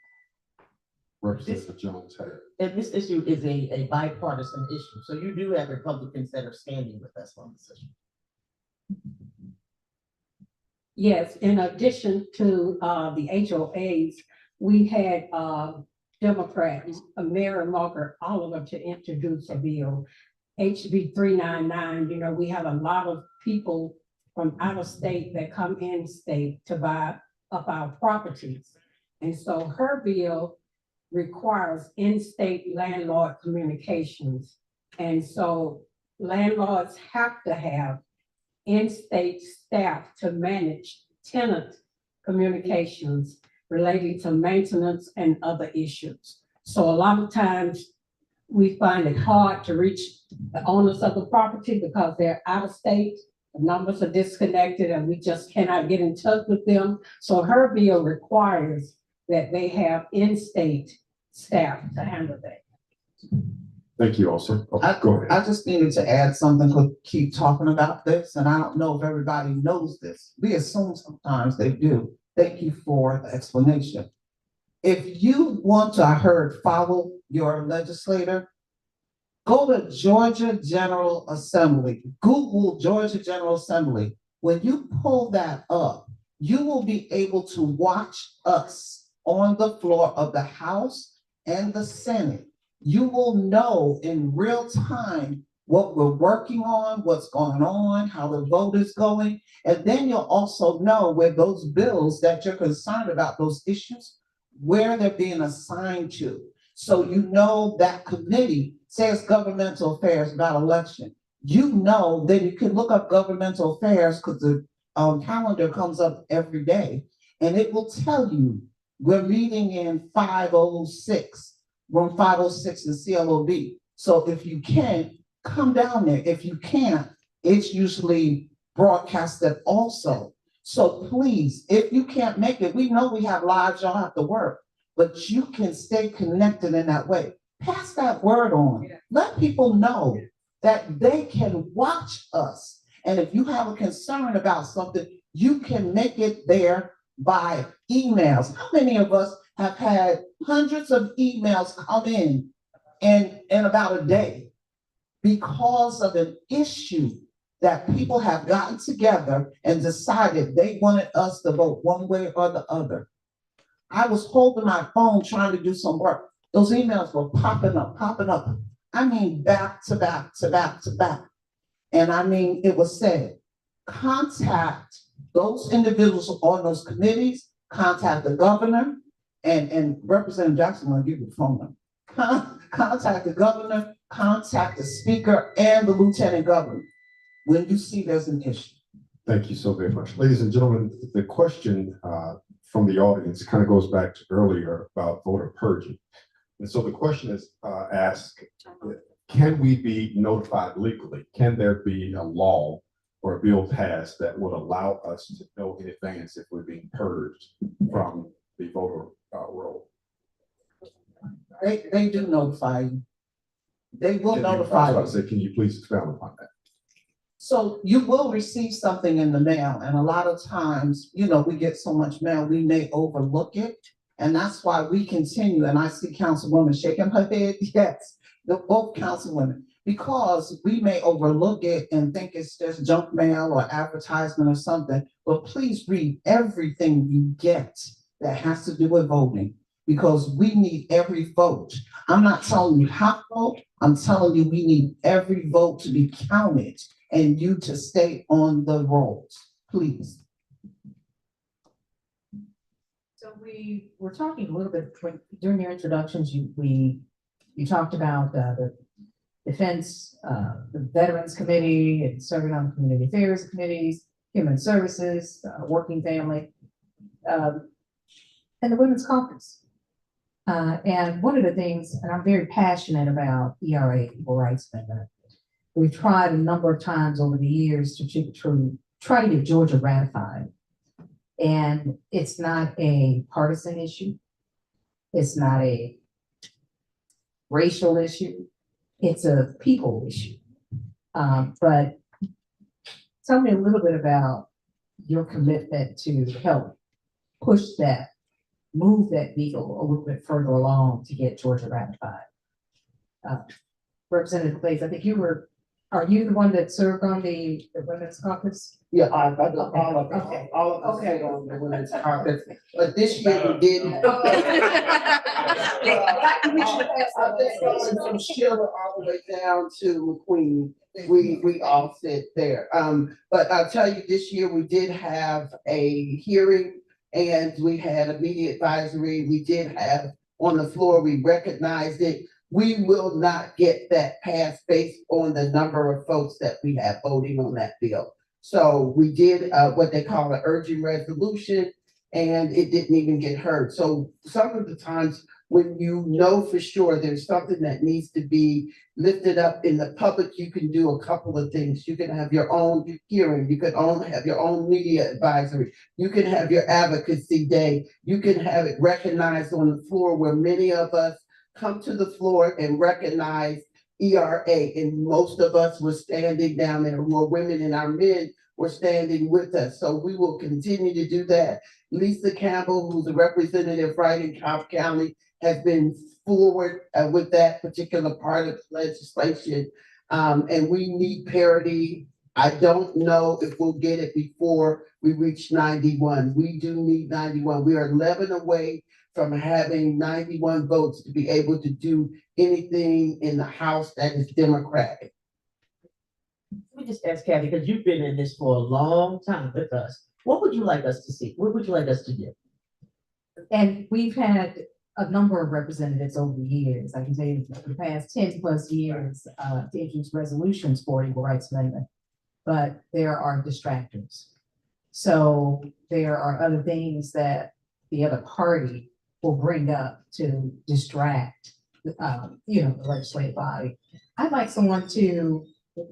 Representative Jones had. And this issue is a bipartisan issue. So you do have Republicans that are standing with us on this issue. Yes, in addition to the HOAs, we had Democrats, Mayor Margaret Oliver, to introduce a bill, HB 399. We have a lot of people from out of state that come in state to buy up our properties. And so her bill requires in-state landlord communications. And so landlords have to have in-state staff to manage tenant communications relating to maintenance and other issues. So a lot of times we find it hard to reach the owners of the property because they're out of state, the numbers are disconnected, and we just cannot get in touch with them. So her bill requires that they have in-state staff to handle that. Thank you also. Okay, go ahead. I just needed to add something, to keep talking about this, and I don't know if everybody knows this. We assume sometimes they do. Thank you for the explanation. If you want to, follow your legislator, go to Georgia General Assembly. Google Georgia General Assembly. When you pull that up, you will be able to watch us on the floor of the House and the Senate. You will know in real time what we're working on, what's going on, how the vote is going. And then you'll also know where those bills that you're concerned about, those issues, where they're being assigned to. So you know that committee says governmental affairs, not election. Then you can look up governmental affairs, because the calendar comes up every day, and it will tell you we're meeting in 506. Room 506 in CLOB. So if you can, come down there. If you can't, it's usually broadcasted also. So please, if you can't make it, we know we have lives, y'all have to work, but you can stay connected in that way. Pass that word on. Let people know that they can watch us. And if you have a concern about something, you can make it there by emails. How many of us have had hundreds of emails come in about a day because of an issue that people have gotten together and decided they wanted us to vote one way or the other. I was holding my phone trying to do some work. Those emails were popping up. I mean, back to back to back to back. And I mean, it was said, contact those individuals on those committees, contact the governor, and Representative Jackson will give you the phone number. Contact the governor, contact the speaker and the lieutenant governor when you see there's an issue. Thank you so very much. Ladies and gentlemen, the question from the audience kind of goes back to earlier about voter purging. And so the question is asked, can we be notified legally? Can there be a law or a bill passed that would allow us to know in advance if we're being purged from the voter roll? They do notify you. They will Can you- notify I you. was about to say, can you please expound upon that? So you will receive something in the mail, and a lot of times, you know, we get so much mail, we may overlook it. And that's why we continue, and I see Councilwoman shaking her head, yes, both councilwomen, because we may overlook it and think it's just junk mail or advertisement or something, but please read everything you get that has to do with voting, because we need every vote. I'm not telling you how to vote, I'm telling you we need every vote to be counted and you to stay on the rolls, please. So we were talking a little bit during your introductions, you talked about the defense, the Veterans Committee and serving on community affairs committees, human services, working family, and the Women's Caucus. And one of the things, and I'm very passionate about ERA, Equal Rights Amendment. We've tried a number of times over the years to try to get Georgia ratified. And it's not a partisan issue. It's not a racial issue. It's a people issue. But tell me a little bit about your commitment to help push that, move that needle a little bit further along to get Georgia ratified. Representative Glaize, I think are you the one that served on the Women's Caucus? Yeah, I do Okay, all of okay, us, all of us okay. sit on the women's caucus, but this year we did. Black Commissioner passed I think going from Shelia all the way down to McQueen, we all sit there. But I'll tell you, this year we did have a hearing and we had a media advisory. We did have on the floor, we recognized it. We will not get that passed based on the number of folks that we have voting on that bill. So we did what they call an urgent resolution, and it didn't even get heard. So some of the times when you know for sure there's something that needs to be lifted up in the public, you can do a couple of things. You can have your own hearing, you can have your own media advisory, you can have your advocacy day, you can have it recognized on the floor where many of us come to the floor and recognize ERA, and most of us were standing down there, more women and our men were standing with us. So we will continue to do that. Lisa Campbell, who's a representative right in Cobb County, has been forward with that particular part of the legislation. And we need parity. I don't know if we'll get it before we reach 91. We do need 91. We are 11 away from having 91 votes to be able to do anything in the House that is Democratic. Let me just ask Kathy, because you've been in this for a long time with us. What would you like us to see? What would you like us to do? And we've had a number of representatives over the years. I can tell you for the past 10 plus years to introduce resolutions for Equal Rights Amendment, but there are distractors. So there are other things that the other party will bring up to distract, the legislative body. I'd like someone to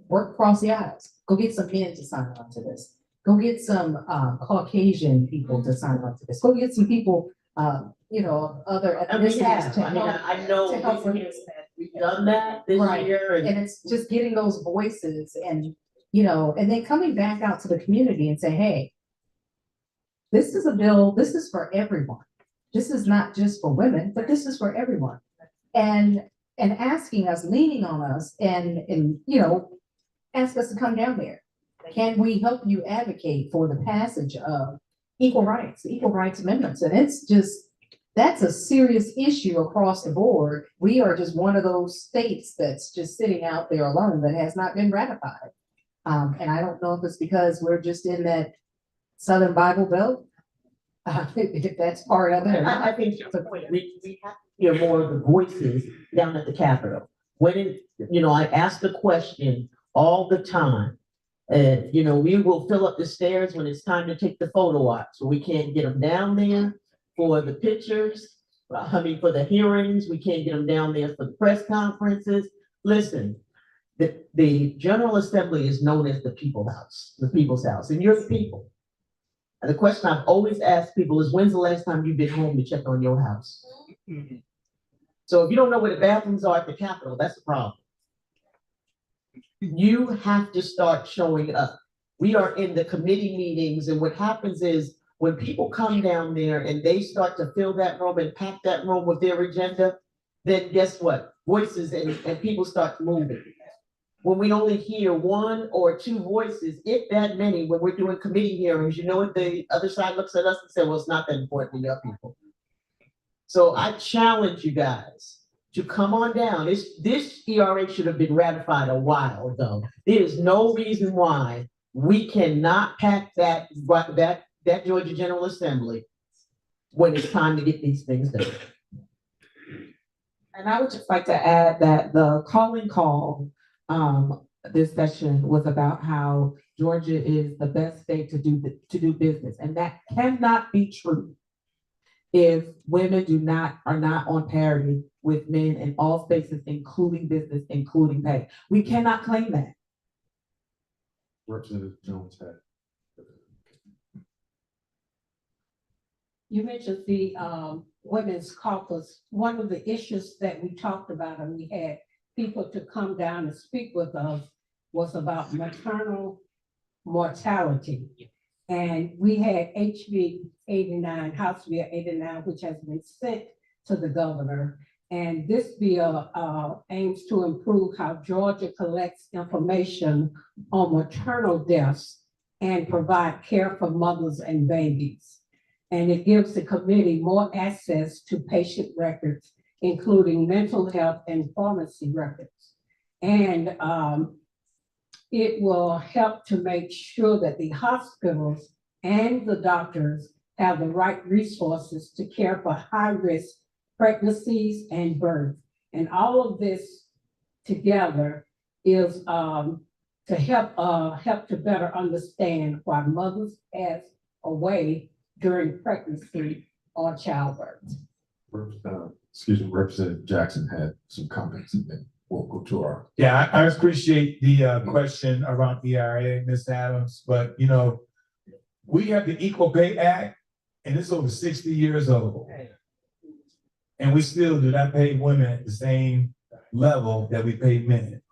work across the aisles. Go get some men to sign on to this. Go get some Caucasian people to sign on to this. Go get some people, other ethnicities to help. I know to help with we've done that this Right. year. And it's just getting those voices and then coming back out to the community and say, hey, this is a bill, this is for everyone. This is not just for women, but this is for everyone. And asking us, leaning on us and ask us to come down there can we help you advocate for the passage of equal rights amendments? And it's just, that's a serious issue across the board. We are just one of those states that's just sitting out there alone that has not been ratified. And I don't know if it's because we're just in that Southern Bible Belt. If that's part of it. I think your point, we have to hear more of the voices down at the Capitol. I ask the question all the time. We will fill up the stairs when it's time to take the photo op, so we can't get them down there for the pictures. For the hearings, we can't get them down there for the press conferences. Listen, the General Assembly is known as the people's house, and you're the people. And the question I've always asked people is, when's the last time you've been home to check on your house? So if you don't know where the bathrooms are at the Capitol, that's the problem. You have to start showing up. We are in the committee meetings, and what happens is when people come down there and they start to fill that room and pack that room with their agenda, then guess what? Voices and people start moving. When we only hear one or two voices, if that many, when we're doing committee hearings, you know what the other side looks at us and says, well, it's not that important to your people. So I challenge you guys to come on down. This ERA should have been ratified a while ago. There is no reason why we cannot pack that Georgia General Assembly when it's time to get these things done. And I would just like to add that the calling call this session was about how Georgia is the best state to do business, and that cannot be true if women are not on parity with men in all spaces, including business, including pay. We cannot claim that. Representative Jones had. You mentioned the women's caucus. One of the issues that we talked about and we had people to come down and speak with us was about maternal mortality. And we had HB 89, House Bill 89, which has been sent to the governor. And this bill aims to improve how Georgia collects information on maternal deaths and provide care for mothers and babies. And it gives the committee more access to patient records, including mental health and pharmacy records. And it will help to make sure that the hospitals and the doctors have the right resources to care for high-risk pregnancies and birth. And all of this together is to help to better understand why mothers pass away during pregnancy or childbirth. Representative Jackson had some comments, and then we'll go to our. Yeah, I appreciate the question around ERA, Ms. Adams, but we have the Equal Pay Act, and it's over 60 years old. And we still do not pay women at the same level that we pay men.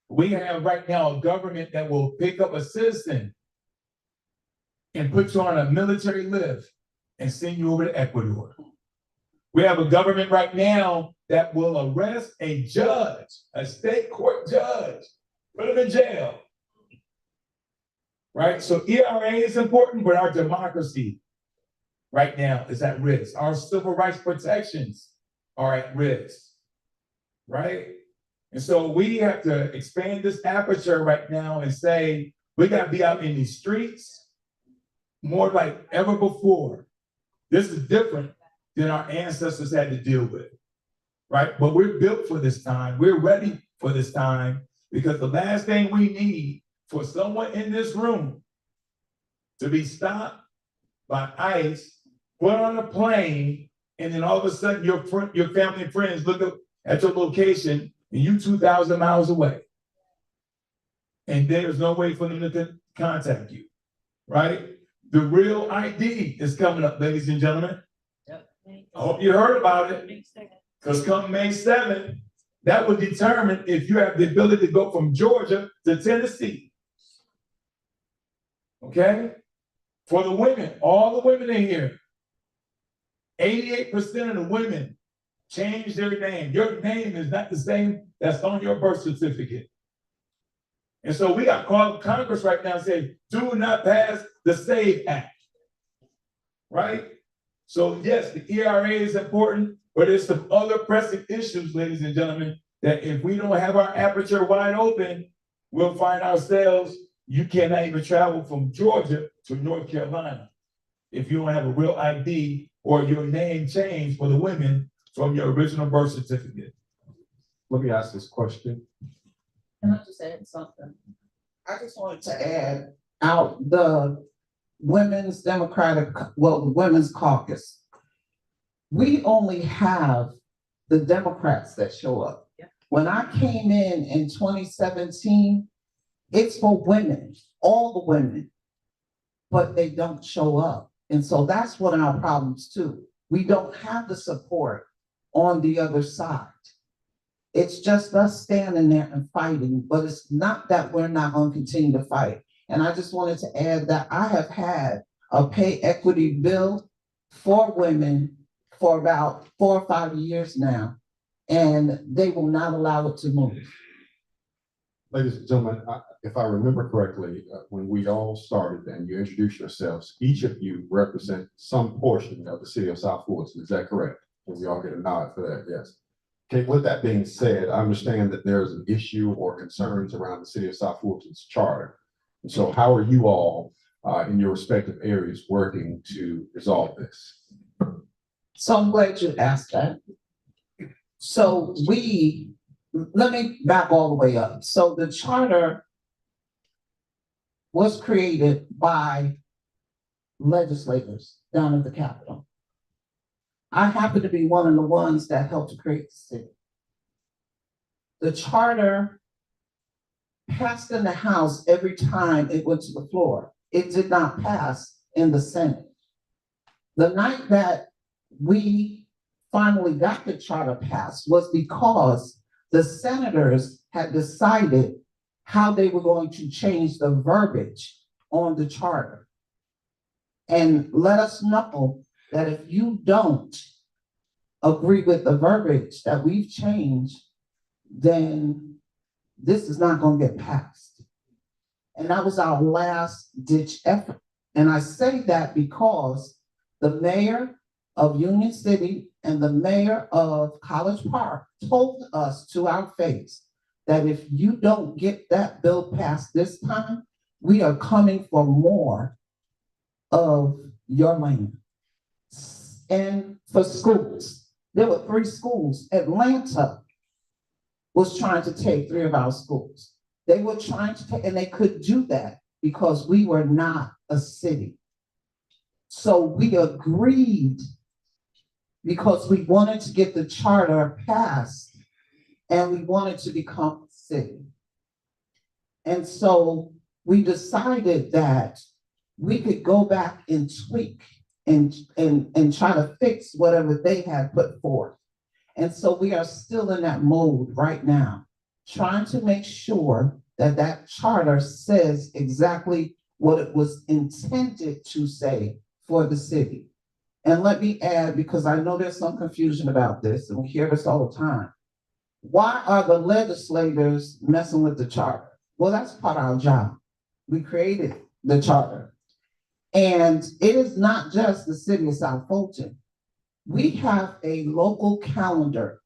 We have right now a government that will pick up a citizen and put you on a military lift and send you over to Ecuador. We have a government right now that will arrest a judge, a state court judge, put him in jail. Right? So ERA is important, but our democracy right now is at risk. Our civil rights protections are at risk. Right? And so we have to expand this aperture right now and say, we got to be out in these streets more like ever before. This is different than our ancestors had to deal with, right? But we're built for this time. We're ready for this time, because the last thing we need for someone in this room to be stopped by ICE, put on a plane, and then all of a sudden your family and friends look up at your location and you 2,000 miles away. And there's no way for them to contact you, right? The real ID is coming up, ladies and gentlemen. I hope you heard about it, because come May 7th, that will determine if you have the ability to go from Georgia to Tennessee. Okay? For the women, all the women in here, 88% of the women change their name. Your name is not the same that's on your birth certificate. And so we got called Congress right now and say, do not pass the SAVE Act. Right? So yes, the ERA is important, but there's some other pressing issues, ladies and gentlemen, that if we don't have our aperture wide open, we'll find ourselves, you cannot even travel from Georgia to North Carolina if you don't have a real ID or your name changed for the women from your original birth certificate. Let me ask this question. Can I just add something? I just wanted to add out the Women's Democratic, the Women's Caucus. We only have the Democrats that show up. Yeah. When I came in 2017, it's for women, all the women, but they don't show up. And so that's one of our problems too. We don't have the support on the other side. It's just us standing there and fighting, but it's not that we're not going to continue to fight. And I just wanted to add that I have had a pay equity bill for women for about 4 or 5 years now, and they will not allow it to move. Ladies and gentlemen, if I remember correctly, when we all started and you introduced yourselves, each of you represent some portion of the city of South Fulton. Is that correct? And we all get a nod for that, yes. Okay, with that being said, I understand that there's an issue or concerns around the city of South Fulton's charter. And so how are you all in your respective areas working to resolve this? So I'm glad you asked that. So let me back all the way up. So the charter was created by legislators down at the Capitol. I happen to be one of the ones that helped create the city. The charter passed in the House every time it went to the floor. It did not pass in the Senate. The night that we finally got the charter passed was because the senators had decided how they were going to change the verbiage on the charter. And let us know that if you don't agree with the verbiage that we've changed, then this is not going to get passed. And that was our last ditch effort. And I say that because the mayor of Union City and the mayor of College Park told us to our face that if you don't get that bill passed this time, we are coming for more of your land. And for schools, there were 3 schools. Atlanta was trying to take 3 of our schools. They were trying to take, and they could do that because we were not a city. So we agreed because we wanted to get the charter passed and we wanted to become a city. And so we decided that we could go back and tweak and try to fix whatever they had put forth. And so we are still in that mode right now, trying to make sure that that charter says exactly what it was intended to say for the city. And let me add, because I know there's some confusion about this, and we hear this all the time. Why are the legislators messing with the charter? Well, that's part of our job. We created the charter. And it is not just the city of South Fulton. We have a local calendar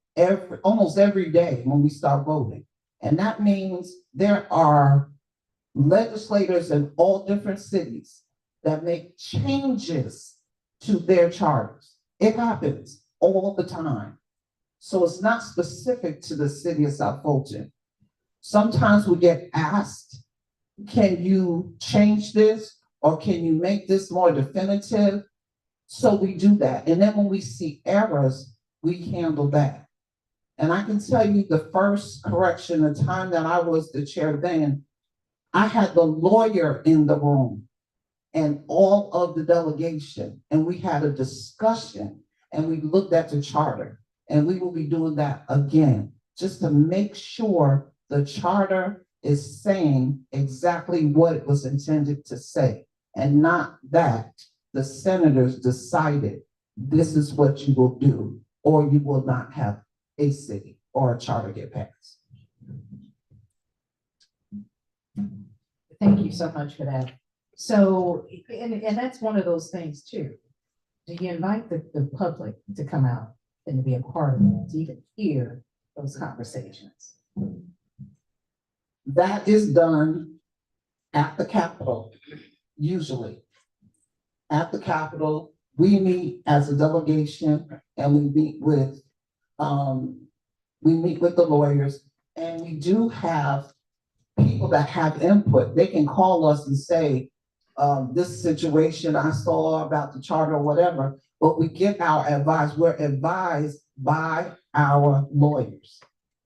almost every day when we start voting. And that means there are legislators in all different cities that make changes to their charters. It happens all the time. So it's not specific to the city of South Fulton. Sometimes we get asked, can you change this? Or can you make this more definitive? So we do that. And then when we see errors, we handle that. And I can tell you the first correction, the time that I was the chair then, I had the lawyer in the room and all of the delegation, and we had a discussion and we looked at the charter, and we will be doing that again, just to make sure the charter is saying exactly what it was intended to say, and not that the senators decided this is what you will do, or you will not have a city or a charter get passed. Thank you so much for that. So, and that's one of those things too. Do you invite the public to come out and to be a part of it, to even hear those conversations? That is done at the Capitol, usually. At the Capitol, we meet as a delegation and we meet with the lawyers, and we do have people that have input. They can call us and say, this situation I saw about the charter or whatever, but we get our advice. We're advised by our lawyers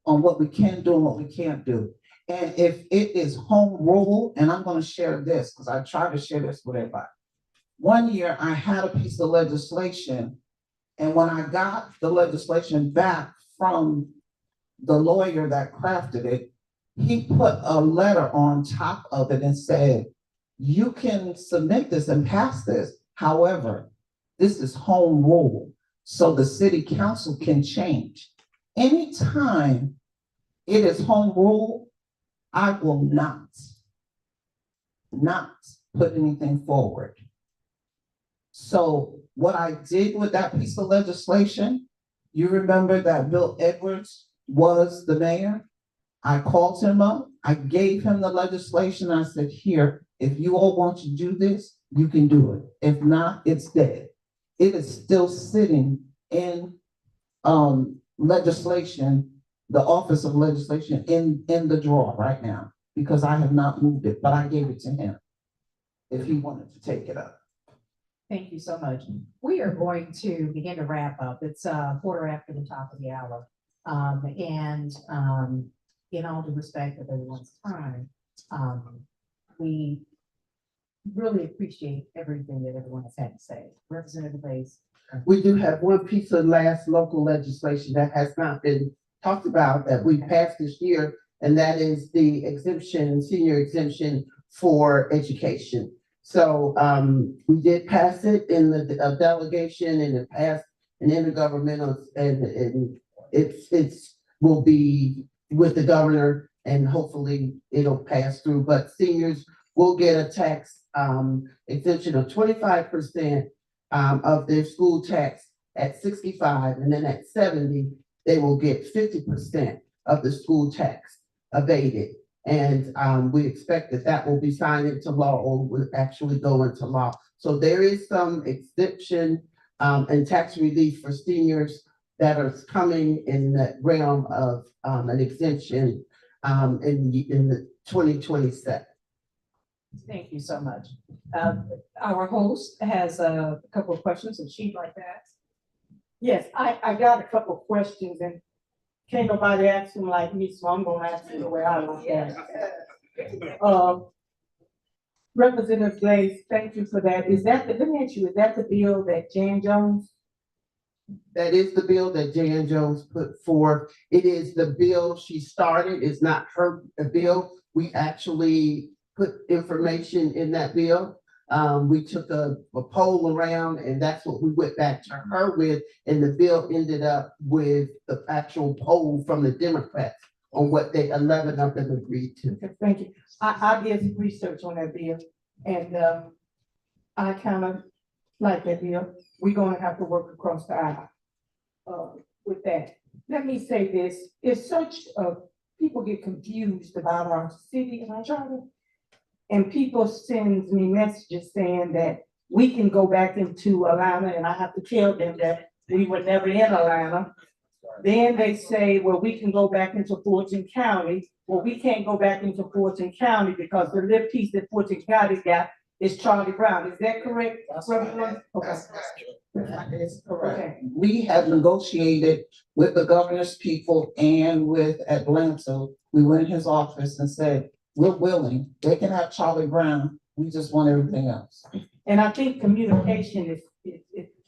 on what we can do and what we can't do. And if it is home rule, and I'm going to share this because I try to share this with everybody. One year I had a piece of legislation, and when I got the legislation back from the lawyer that crafted it, he put a letter on top of it and said, you can submit this and pass this. However, this is home rule, so the city council can change. Anytime it is home rule, I will not put anything forward. So what I did with that piece of legislation, you remember that Bill Edwards was the mayor? I called him up, I gave him the legislation, I said, here, if you all want to do this, you can do it. If not, it's dead. It is still sitting in legislation, the Office of Legislation in the drawer right now, because I have not moved it, but I gave it to him if he wanted to take it up. Thank you so much. We are going to begin to wrap up. It's quarter after the top of the hour. In all due respect of everyone's time, we really appreciate everything that everyone has had to say. Representative Glaize. We do have one piece of last local legislation that has not been talked about that we passed this year, and that is the exemption, senior exemption for education. So we did pass it in the delegation, and it passed an intergovernmental, and it's will be with the governor, and hopefully it'll pass through. But seniors will get a tax exemption of 25% of their school tax at 65, and then at 70, they will get 50% of the school tax abated. And we expect that that will be signed into law, or will actually go into law. So there is some exemption and tax relief for seniors that are coming in the realm of an exemption in the 2027. Thank you so much. Our host has a couple of questions that she'd like to ask. Yes, I got a couple of questions, and can't nobody ask them like me, so I'm gonna ask them the way I like that. Representative Glaize, thank you for that. Is that let me ask you, is that the bill that Jan Jones? That is the bill that Jan Jones put forth. It is the bill she started. It's not her bill. We actually put information in that bill. We took a poll around, and that's what we went back to her with, and the bill ended up with the actual poll from the Democrats on what they 11 of them agreed to. Okay, thank you. I did some research on that bill, and I kind of like that bill. We're gonna have to work across the aisle with that. Let me say this, it's such people get confused about our city and our charter. And people send me messages saying that we can go back into Atlanta, and I have to tell them that we were never in Atlanta. Then they say, well, we can go back into Fulton County. Well, we can't go back into Fulton County because the little piece that Fulton County got is Charlie Brown. Is that correct? Okay. That is correct. Okay. We have negotiated with the governor's people and with Atlanta. We went in his office and said, we're willing, they can have Charlie Brown, we just want everything else. And I think communication is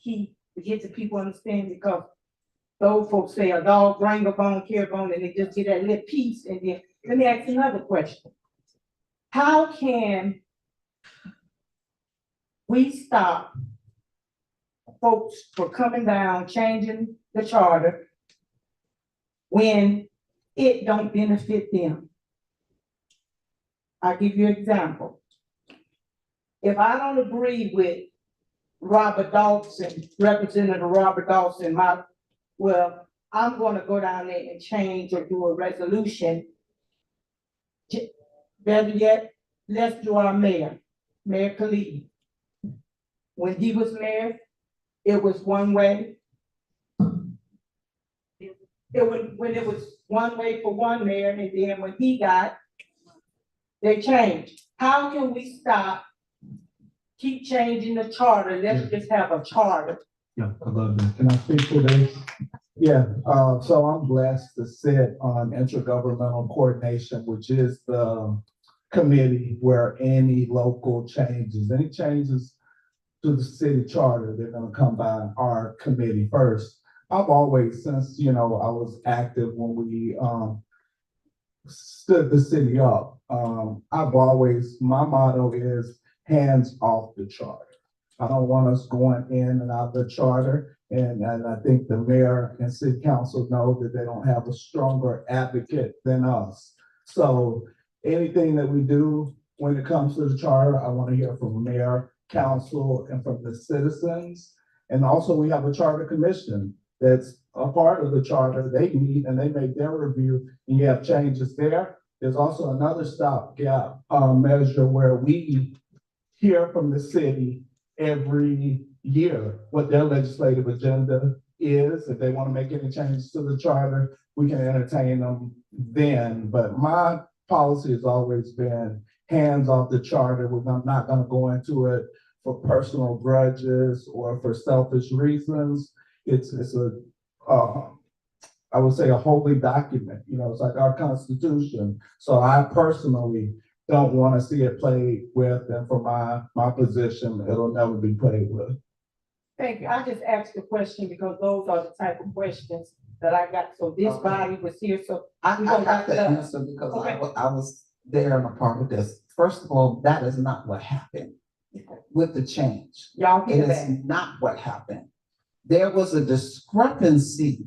key to get the people understand, because those folks say a dog bring a bone, care a bone, and they just get that little piece. And then let me ask another question. How can we stop folks from coming down, changing the charter when it don't benefit them? I'll give you an example. If I don't agree with Robert Dawson, Representative Robert Dawson, well, I'm gonna go down there and change or do a resolution. Better yet, let's do our mayor, Mayor Khalid. When he was mayor, it was one way. When it was one way for one mayor, and then when he got, they changed. How can we stop? Keep changing the charter, let's just have a charter. Yeah, I love that. Can I speak to this? Yeah, so I'm blessed to sit on intergovernmental coordination, which is the committee where any changes to the city charter, they're gonna come by our committee first. I've always, since, I was active when we, stood the city up, my motto is hands off the charter. I don't want us going in and out of the charter. And I think the mayor and city council know that they don't have a stronger advocate than us. So anything that we do when it comes to the charter, I want to hear from mayor, council, and from the citizens. And also we have a charter commission that's a part of the charter. They meet and they make their review, and you have changes there. There's also another stopgap measure where we hear from the city every year what their legislative agenda is. If they want to make any changes to the charter, we can entertain them then. But my policy has always been hands off the charter. I'm not going to go into it for personal grudges or for selfish reasons. It's I would say a holy document. It's like our Constitution. So I personally don't want to see it played with, and for my position, it'll never be played with. Thank you. I just asked the question because those are the type of questions that I got. So this body was here, so. I have to answer because I was there and a part of this. First of all, that is not what happened with the change. Y'all It hear is that? not what happened. There was a discrepancy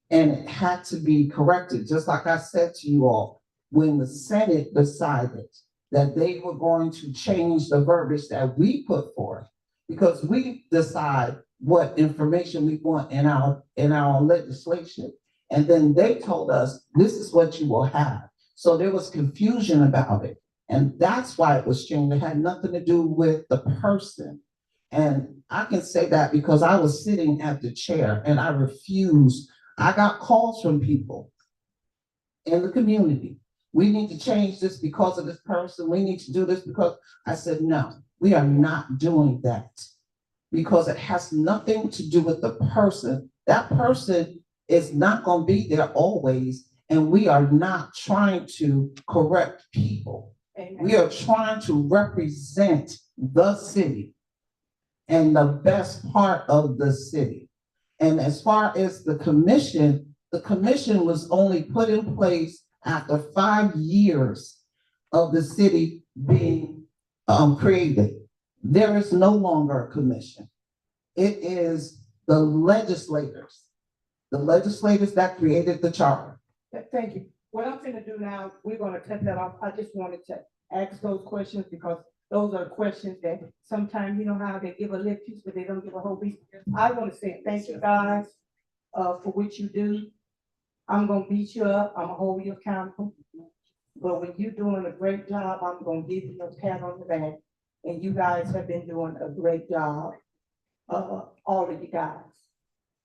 and it had to be corrected. Just like I said to you all, when the Senate decided that they were going to change the verbiage that we put forth, because we decide what information we want in our legislation. And then they told us, this is what you will have. So there was confusion about it. And that's why it was changed. It had nothing to do with the person. And I can say that because I was sitting at the chair and I refused. I got calls from people in the community. We need to change this because of this person. We need to do this because I said, no, we are not doing that because it has nothing to do with the person. That person is not going to be there always. And we are not trying to correct people. We are trying to represent the city and the best part of the city. And as far as the commission was only put in place after 5 years of the city being created. There is no longer a commission. It is the legislators that created the charter. Thank you. What I'm gonna do now, we're gonna cut that off. I just wanted to ask those questions because those are questions that sometimes, you know how they give a lip piece, but they don't give a whole piece. I want to say thank you guys for what you do. I'm gonna beat you up. I'm gonna hold you accountable. But when you're doing a great job, I'm gonna give you a pat on the back. And you guys have been doing a great job. All of you guys.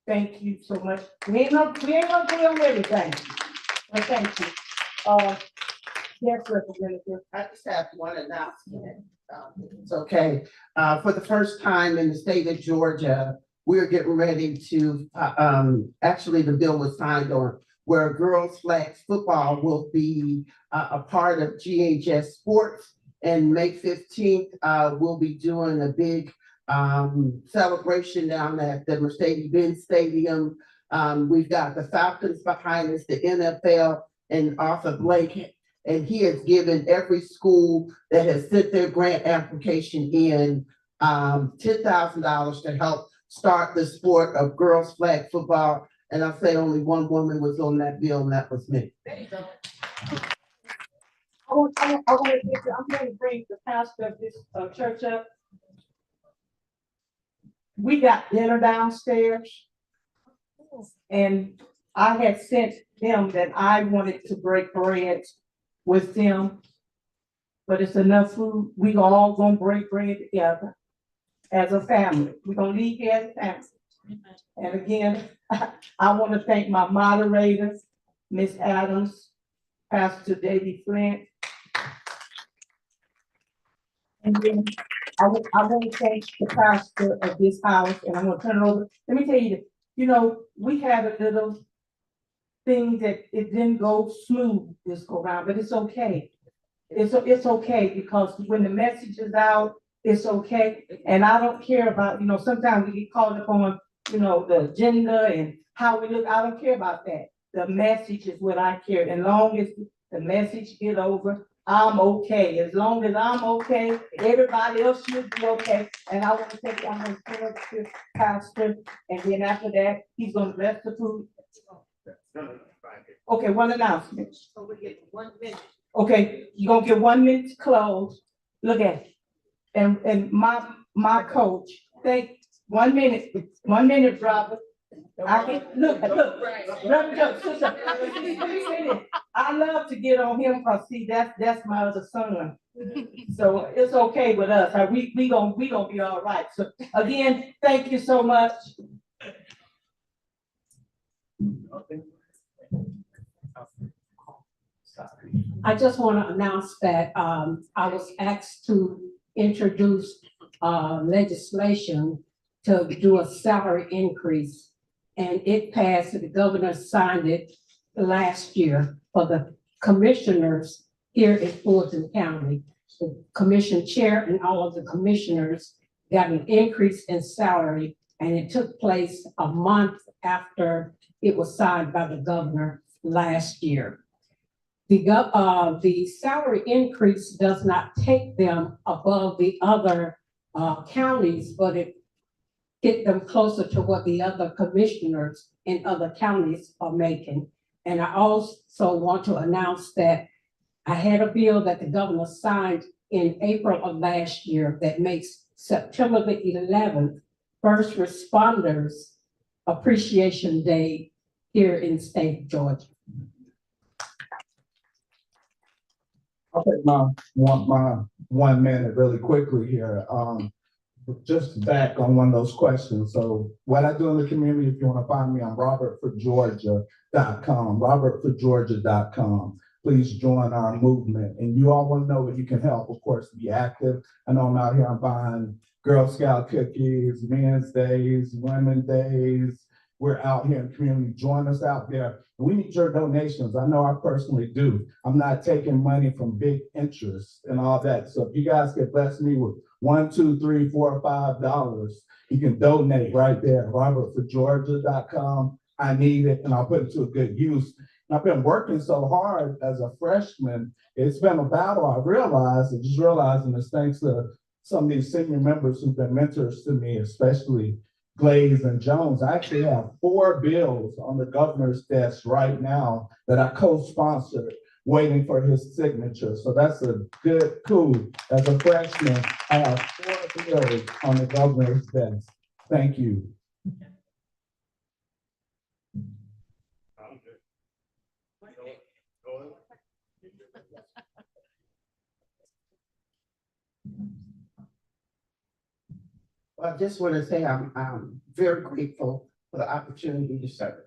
Thank you so much. We ain't gonna do everything. But thank you. Yes, Representative. I just have one announcement. It's okay. For the first time in the state of Georgia, we're getting ready to, actually the bill was signed on where girls flag football will be a part of GHS sports. And May 15th, we'll be doing a big celebration down at the Mercedes-Benz Stadium. We've got the Falcons behind us, the NFL, and Arthur Blake. And he has given every school that has sent their grant application in $10,000 to help start the sport of girls flag football. And I'll say only one woman was on that bill, and that was me. There you go. I'm going to bring the pastor of this church up. We got dinner downstairs. And I had sent them that I wanted to break bread with them. But it's enough food. We all gonna break bread together as a family. We're gonna leave here as a family. And again, I want to thank my moderators, Miss Adams, Pastor Davy Flint. And then I want to thank the pastor of this house, and I'm gonna turn it over. Let me tell you, we had a little thing that it didn't go smooth this go round, but it's okay. It's okay, because when the message is out, it's okay. And I don't care about, sometimes we get caught up on, the agenda and how we look. I don't care about that. The message is what I care. And long as the message get over, I'm okay. As long as I'm okay, everybody else should be okay. And I'm going to turn over to Pastor, and then after that, he's gonna bless the food. Okay, one announcement. So we get 1 minute. Okay, you're gonna get 1 minute to close. Look at it. And my coach, 1 minute, Robert. Look, Reverend Joe, sister, I love to get on him, because see, that's my other son. So it's okay with us. We gonna be all right. So again, thank you so much. I just want to announce that I was asked to introduce legislation to do a salary increase, and it passed. The governor signed it last year for the commissioners here in Fulton County. The commission chair and all of the commissioners got an increase in salary, and it took place a month after it was signed by the governor last year. The salary increase does not take them above the other counties, but it get them closer to what the other commissioners in other counties are making. And I also want to announce that I had a bill that the governor signed in April of last year that makes September the 11th First Responders Appreciation Day here in the state of Georgia. I'll take my 1 minute really quickly here. Just back on one of those questions. So what I do in the community, if you want to find me, I'm robertforgeorgia.com, robertforgeorgia.com. Please join our movement. And you all want to know where you can help, of course, be active. I know I'm out here, I'm buying Girl Scout cookies, Men's Days, Women's Days. We're out here in the community. Join us out there. We need your donations. I know I personally do. I'm not taking money from big interest and all that. So if you guys could bless me with $1, $2, $3, $4, $5, you can donate right there at robertforgeorgia.com. I need it, and I'll put it to a good use. And I've been working so hard as a freshman. It's been a battle. I just realizing this thanks to some of these senior members who've been mentors to me, especially Glaize and Jones. I actually have 4 bills on the governor's desk right now that I co-sponsored, waiting for his signature. So that's a good coup. As a freshman, I have 4 bills on the governor's desk. Thank you. Well, I just want to say I'm very grateful for the opportunity to serve.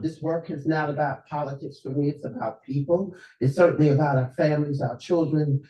This work is not about politics for me, it's about people. It's certainly about our families, our children.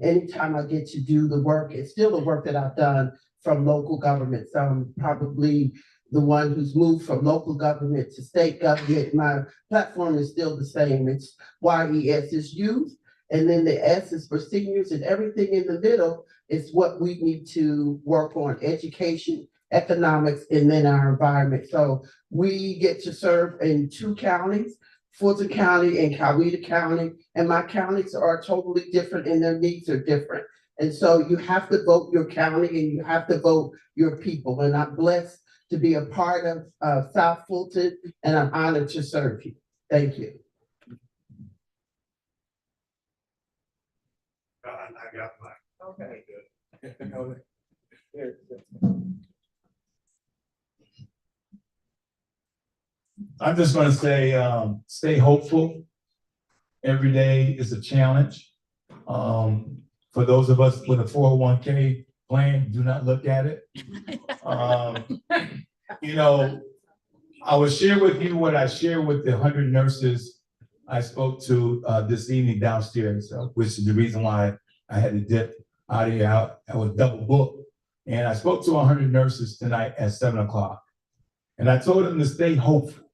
Anytime I get to do the work, it's still the work that I've done from local government. So I'm probably the one who's moved from local government to state government. My platform is still the same. It's YES is youth, and then the S is for seniors, and everything in the middle is what we need to work on: education, economics, and then our environment. So we get to serve in 2 counties, Fulton County and Coweta County, and my counties are totally different and their needs are different. And so you have to vote your county and you have to vote your people. And I'm blessed to be a part of South Fulton, and I'm honored to serve you. Thank you. I got my. Okay. I'm just gonna say, stay hopeful. Every day is a challenge. For those of us with a 401k plan, do not look at it. You know, I will share with you what I share with the 100 nurses I spoke to this evening downstairs, which is the reason why I had to dip out of here. I was double booked. And I spoke to 100 nurses tonight at 7 o'clock. And I told them to stay hopeful,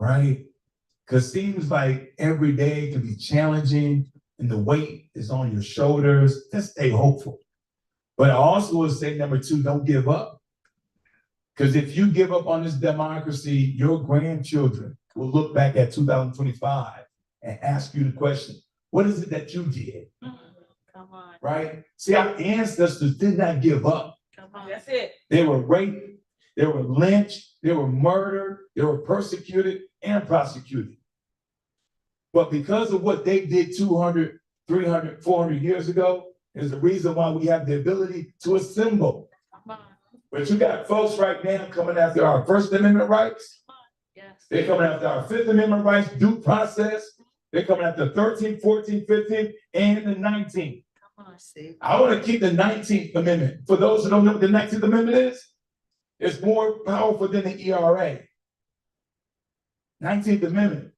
right? Because seems like every day can be challenging and the weight is on your shoulders. Just stay hopeful. But I also would say, number two, don't give up. Because if you give up on this democracy, your grandchildren will look back at 2025 and ask you the question, what is it that you did? Come on. Right? See, our ancestors did not give up. Come on. That's it. They were raped, they were lynched, they were murdered, they were persecuted and prosecuted. But because of what they did 200, 300, 400 years ago, is the reason why we have the ability to assemble. Come on. But you got folks right now coming after our First Amendment rights. Yes. They're coming after our Fifth Amendment rights, due process. They're coming after 13th, 14th, 15th, and the 19th. Come on, Steve. I want to keep the 19th Amendment. For those who don't know what the 19th Amendment is, it's more powerful than the ERA. 19th Amendment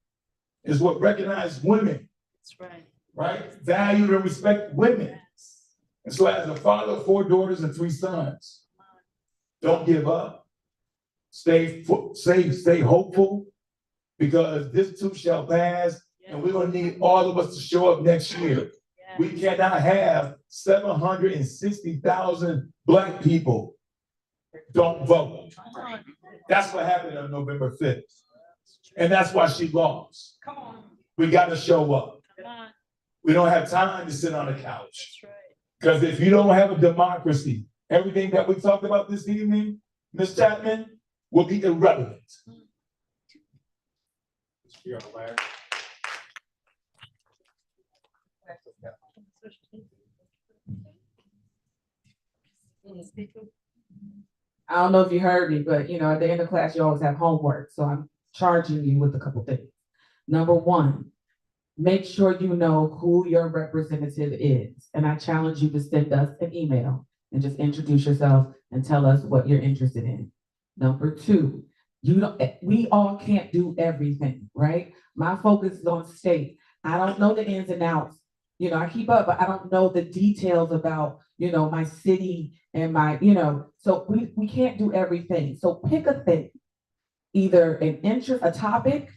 is what recognizes women, That's right. right? Valued and respect women. Yes. And so as a father of 4 daughters and 3 sons, don't give up. Stay hopeful, because this too shall pass, and we're gonna need all of us to show up next year. Yes. We cannot have 760,000 Black people don't vote. Come on. That's what happened on November 5th. And that's why she lost. Come on. We gotta show up. Come on. We don't have time to sit on the couch. That's right. Because if you don't have a democracy, everything that we talked about this evening, Ms. Chatman, will be irrelevant. I don't know if you heard me, but at the end of class, you always have homework. So I'm charging you with a couple things. Number one, make sure you know who your representative is. And I challenge you to send us an email and just introduce yourself and tell us what you're interested in. Number two, we all can't do everything, right? My focus is on state. I don't know the ins and outs. I keep up, but I don't know the details about, my city and my, so we can't do everything. So pick a thing, either an interest, a topic,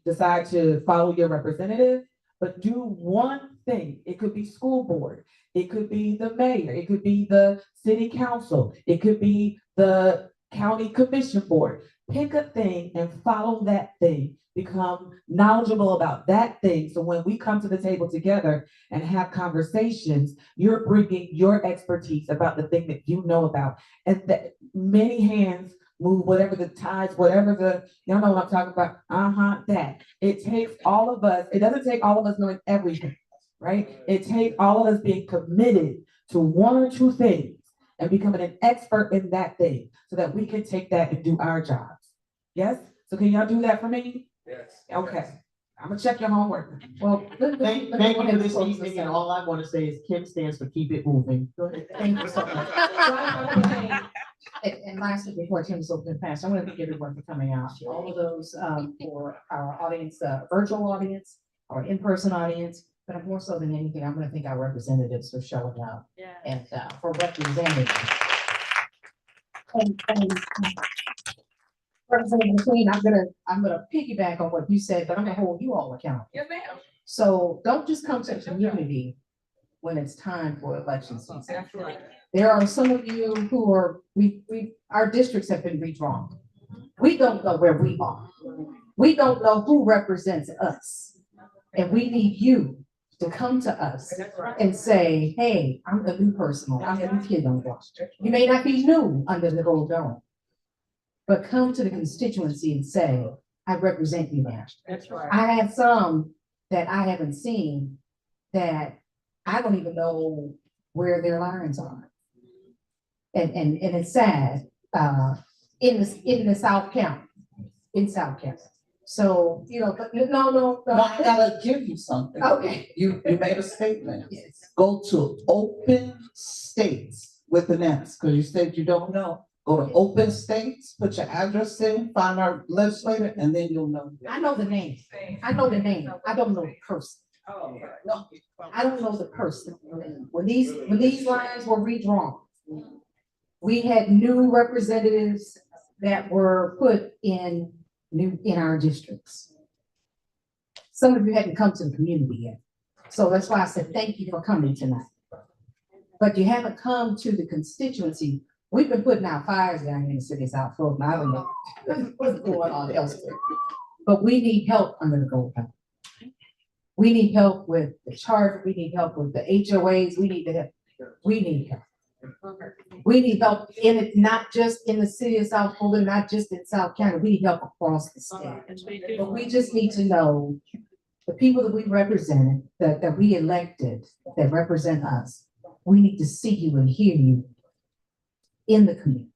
decide to follow your representative, but do one thing. It could be school board. It could be the mayor. It could be the city council. It could be the county commission board. Pick a thing and follow that thing. Become knowledgeable about that thing. So when we come to the table together and have conversations, you're bringing your expertise about the thing that you know about. And that many hands move, whatever the tides, whatever y'all know what I'm talking about. That. It takes all of us. It doesn't take all of us knowing everything, right? It takes all of us being committed to one or two things and becoming an expert in that thing so that we can take that and do our jobs. Yes? So can y'all do that for me? Yes. Okay. I'm gonna check your homework. Well, Thank you for this evening, and all I want to say is Kim stands for keep it moving. Go ahead. Thank you so much. And lastly, before Tim's open pass, I want to thank everyone for coming out. All of those for our audience, virtual audience, our in-person audience, but more so than anything, I'm going to thank our representatives for showing up Yeah. and for representing. And Representative McQueen, I'm gonna piggyback on what you said, but I'm gonna hold you all accountable. Yes, ma'am. So don't just come to the community when it's time for election season. That's right. There are some of you who are, our districts have been redrawn. We don't know where we are. We don't know who represents us. And we need you to come to us and say, hey, I'm the new person, I'm the new kid on the block. You may not be new under the gold dome, but come to the constituency and say, I represent you now. That's right. I had some that I haven't seen, that I don't even know where their lines are. And it's sad, in the South County, in South County. So, you know, but no. I gotta give you something. Okay. You made a statement. Yes. Go to open states with an S, because you said you don't know. Go to open states, put your address in, find our legislator, and then you'll know. I know the name. I know the name. I don't know the person. No. I don't know the person. When these lines were redrawn, we had new representatives that were put in our districts. Some of you hadn't come to the community yet. So that's why I said, thank you for coming tonight. But you haven't come to the constituency. We've been putting out fires down here in the city of South Fulton. I don't know what's going on elsewhere. But we need help under the Gold Belt. We need help with the charter. We need help with the HOAs. We need help. We need help. We need help in it, not just in the city of South Fulton, not just in South County. We need help across the state. But we just need to know the people that we represented, that we elected, that represent us. We need to see you and hear you in the community.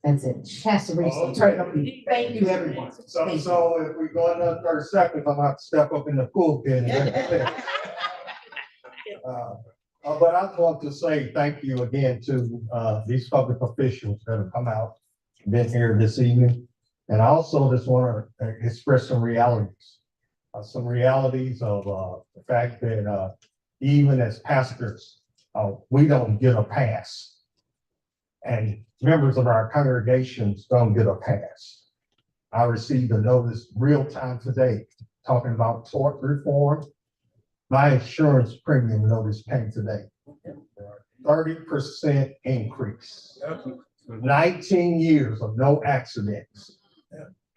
That's it. Pastor Reese, turn it over to you. Thank you, everyone. So if we go another 30 seconds, I'm gonna have to step up in the pulpit. But I want to say thank you again to these public officials that have come out, been here this evening. And I also just want to express some realities of the fact that even as pastors, we don't get a pass. And members of our congregations don't get a pass. I received a notice real time today talking about tort reform. My insurance premium notice came today. 30% increase. 19 years of no accidents.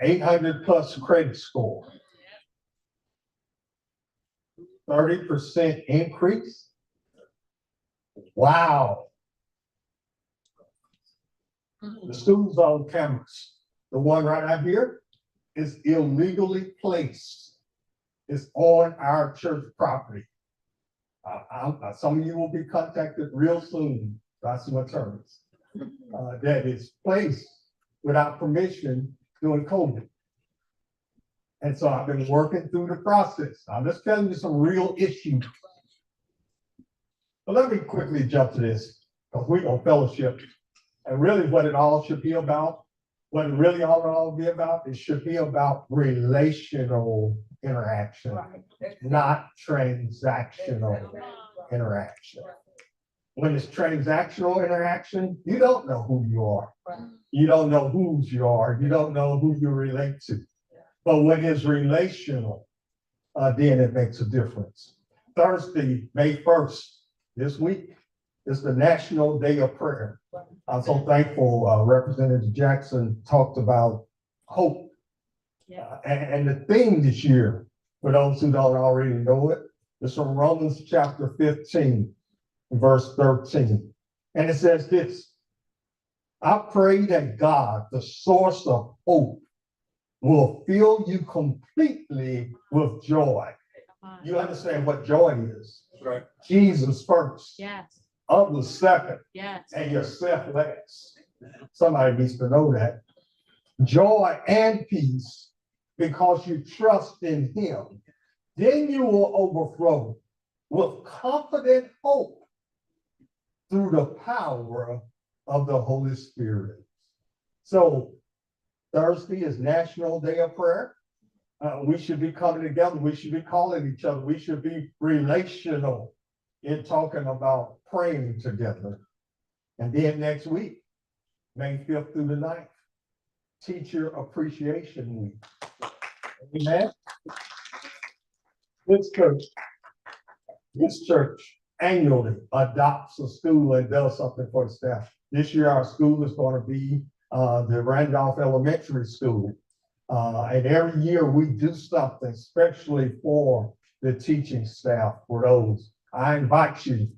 800 plus credit score. 30% increase. Wow. The school's on cameras. The one right out here is illegally placed. It's on our church property. Some of you will be contacted real soon by some attorneys that is placed without permission during COVID. And so I've been working through the process. I'm just telling you some real issues. But let me quickly jump to this, because we on fellowship. And really what it all should be about, what it really all be about, it should be about relational interaction, not transactional interaction. When it's transactional interaction, you don't know who you are. You don't know whose you are. You don't know who you relate to. But when it's relational, then it makes a difference. Thursday, May 1st, this week, is the National Day of Prayer. I'm so thankful Representative Jackson talked about hope. And the theme this year, for those who don't already know it, is from Romans chapter 15, verse 13. And it says this: I pray that God, the source of hope, will fill you completely with joy. You understand what joy is? Right. Jesus first. Yes. Others second. Yes. And yourself last. Somebody needs to know that. Joy and peace, because you trust in him. Then you will overflow with confident hope through the power of the Holy Spirit. So Thursday is National Day of Prayer. We should be coming together. We should be calling each other. We should be relational in talking about praying together. And then next week, May 5th through the 9th, Teacher Appreciation Week. Amen. This church annually adopts a school and does something for the staff. This year, our school is going to be the Randolph Elementary School. And every year we do something, especially for the teaching staff, for those. I invite you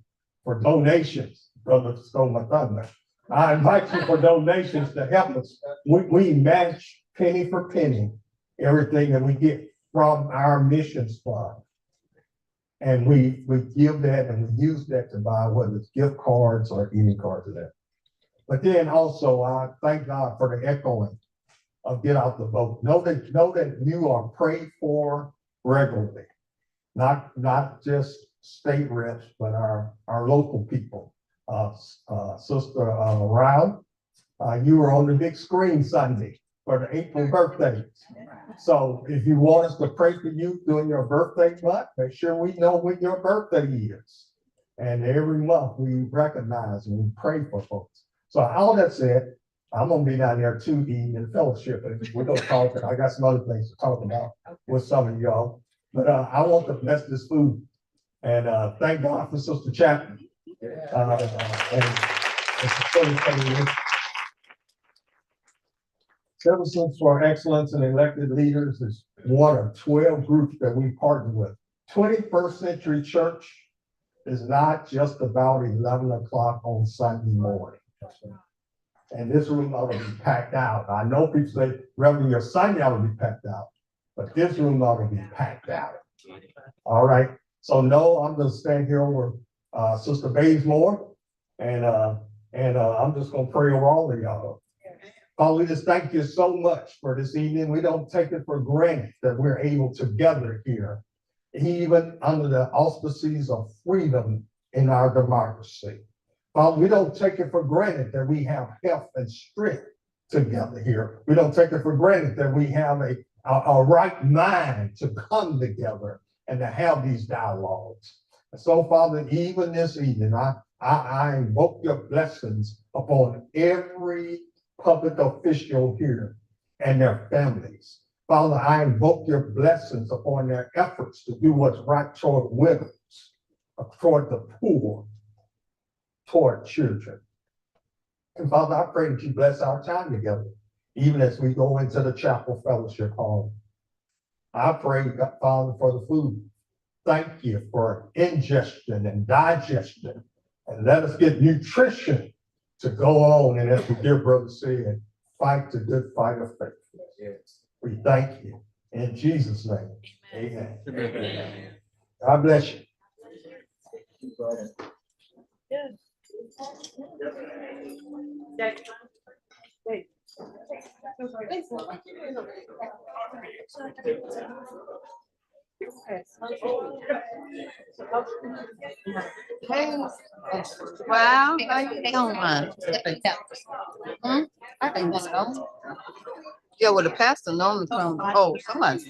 for donations, Brother Stole Thunder. I invite you for donations to help us. We match penny for penny everything that we get. from our missions fund. And we give that and we use that to buy whether it's gift cards or any cards of that. But then also, I thank God for the echoing of get out the vote. Know that you are prayed for regularly, not just state reps, but our local people. Sister Rao, you were on the big screen Sunday for the April birthdays. So if you want us to pray for you during your birthday month, make sure we know when your birthday is. And every month we recognize and we pray for folks. So all that said, I'm gonna be down there too, eating in fellowship, and we're gonna talk, I got some other things to talk about with some of y'all. But I want to bless this food. And thank God for Sister Chatman. Citizens for Excellence and Elected Leaders is one of 12 groups that we partner with. 21st Century Church is not just about 11 o'clock on Sunday morning. And this room ought to be packed out. I know people say, Reverend, your Sunday ought to be packed out, but this room ought to be packed out. All right. So no, I'm gonna stand here over Sister Bazemore, and I'm just gonna pray over all of y'all. Father, we just thank you so much for this evening. We don't take it for granted that we're able to gather here, even under the auspices of freedom in our democracy. Father, we don't take it for granted that we have health and strength together here. We don't take it for granted that we have a right mind to come together and to have these dialogues. And so, Father, even this evening, I invoke your blessings upon every public official here and their families. Father, I invoke your blessings upon their efforts to do what's right toward widows, toward the poor, toward children. And Father, I pray that you bless our time together, even as we go into the chapel fellowship hall. I pray, God, Father, for the food. Thank you for ingestion and digestion, and let us get nutrition to go on, and as the dear brother said, fight the good fight of faith. Yes. We thank you in Jesus' name. Amen. Amen. God bless you. Wow, how you doing? I think so. Yeah, well, the pastor normally comes. Oh, somebody.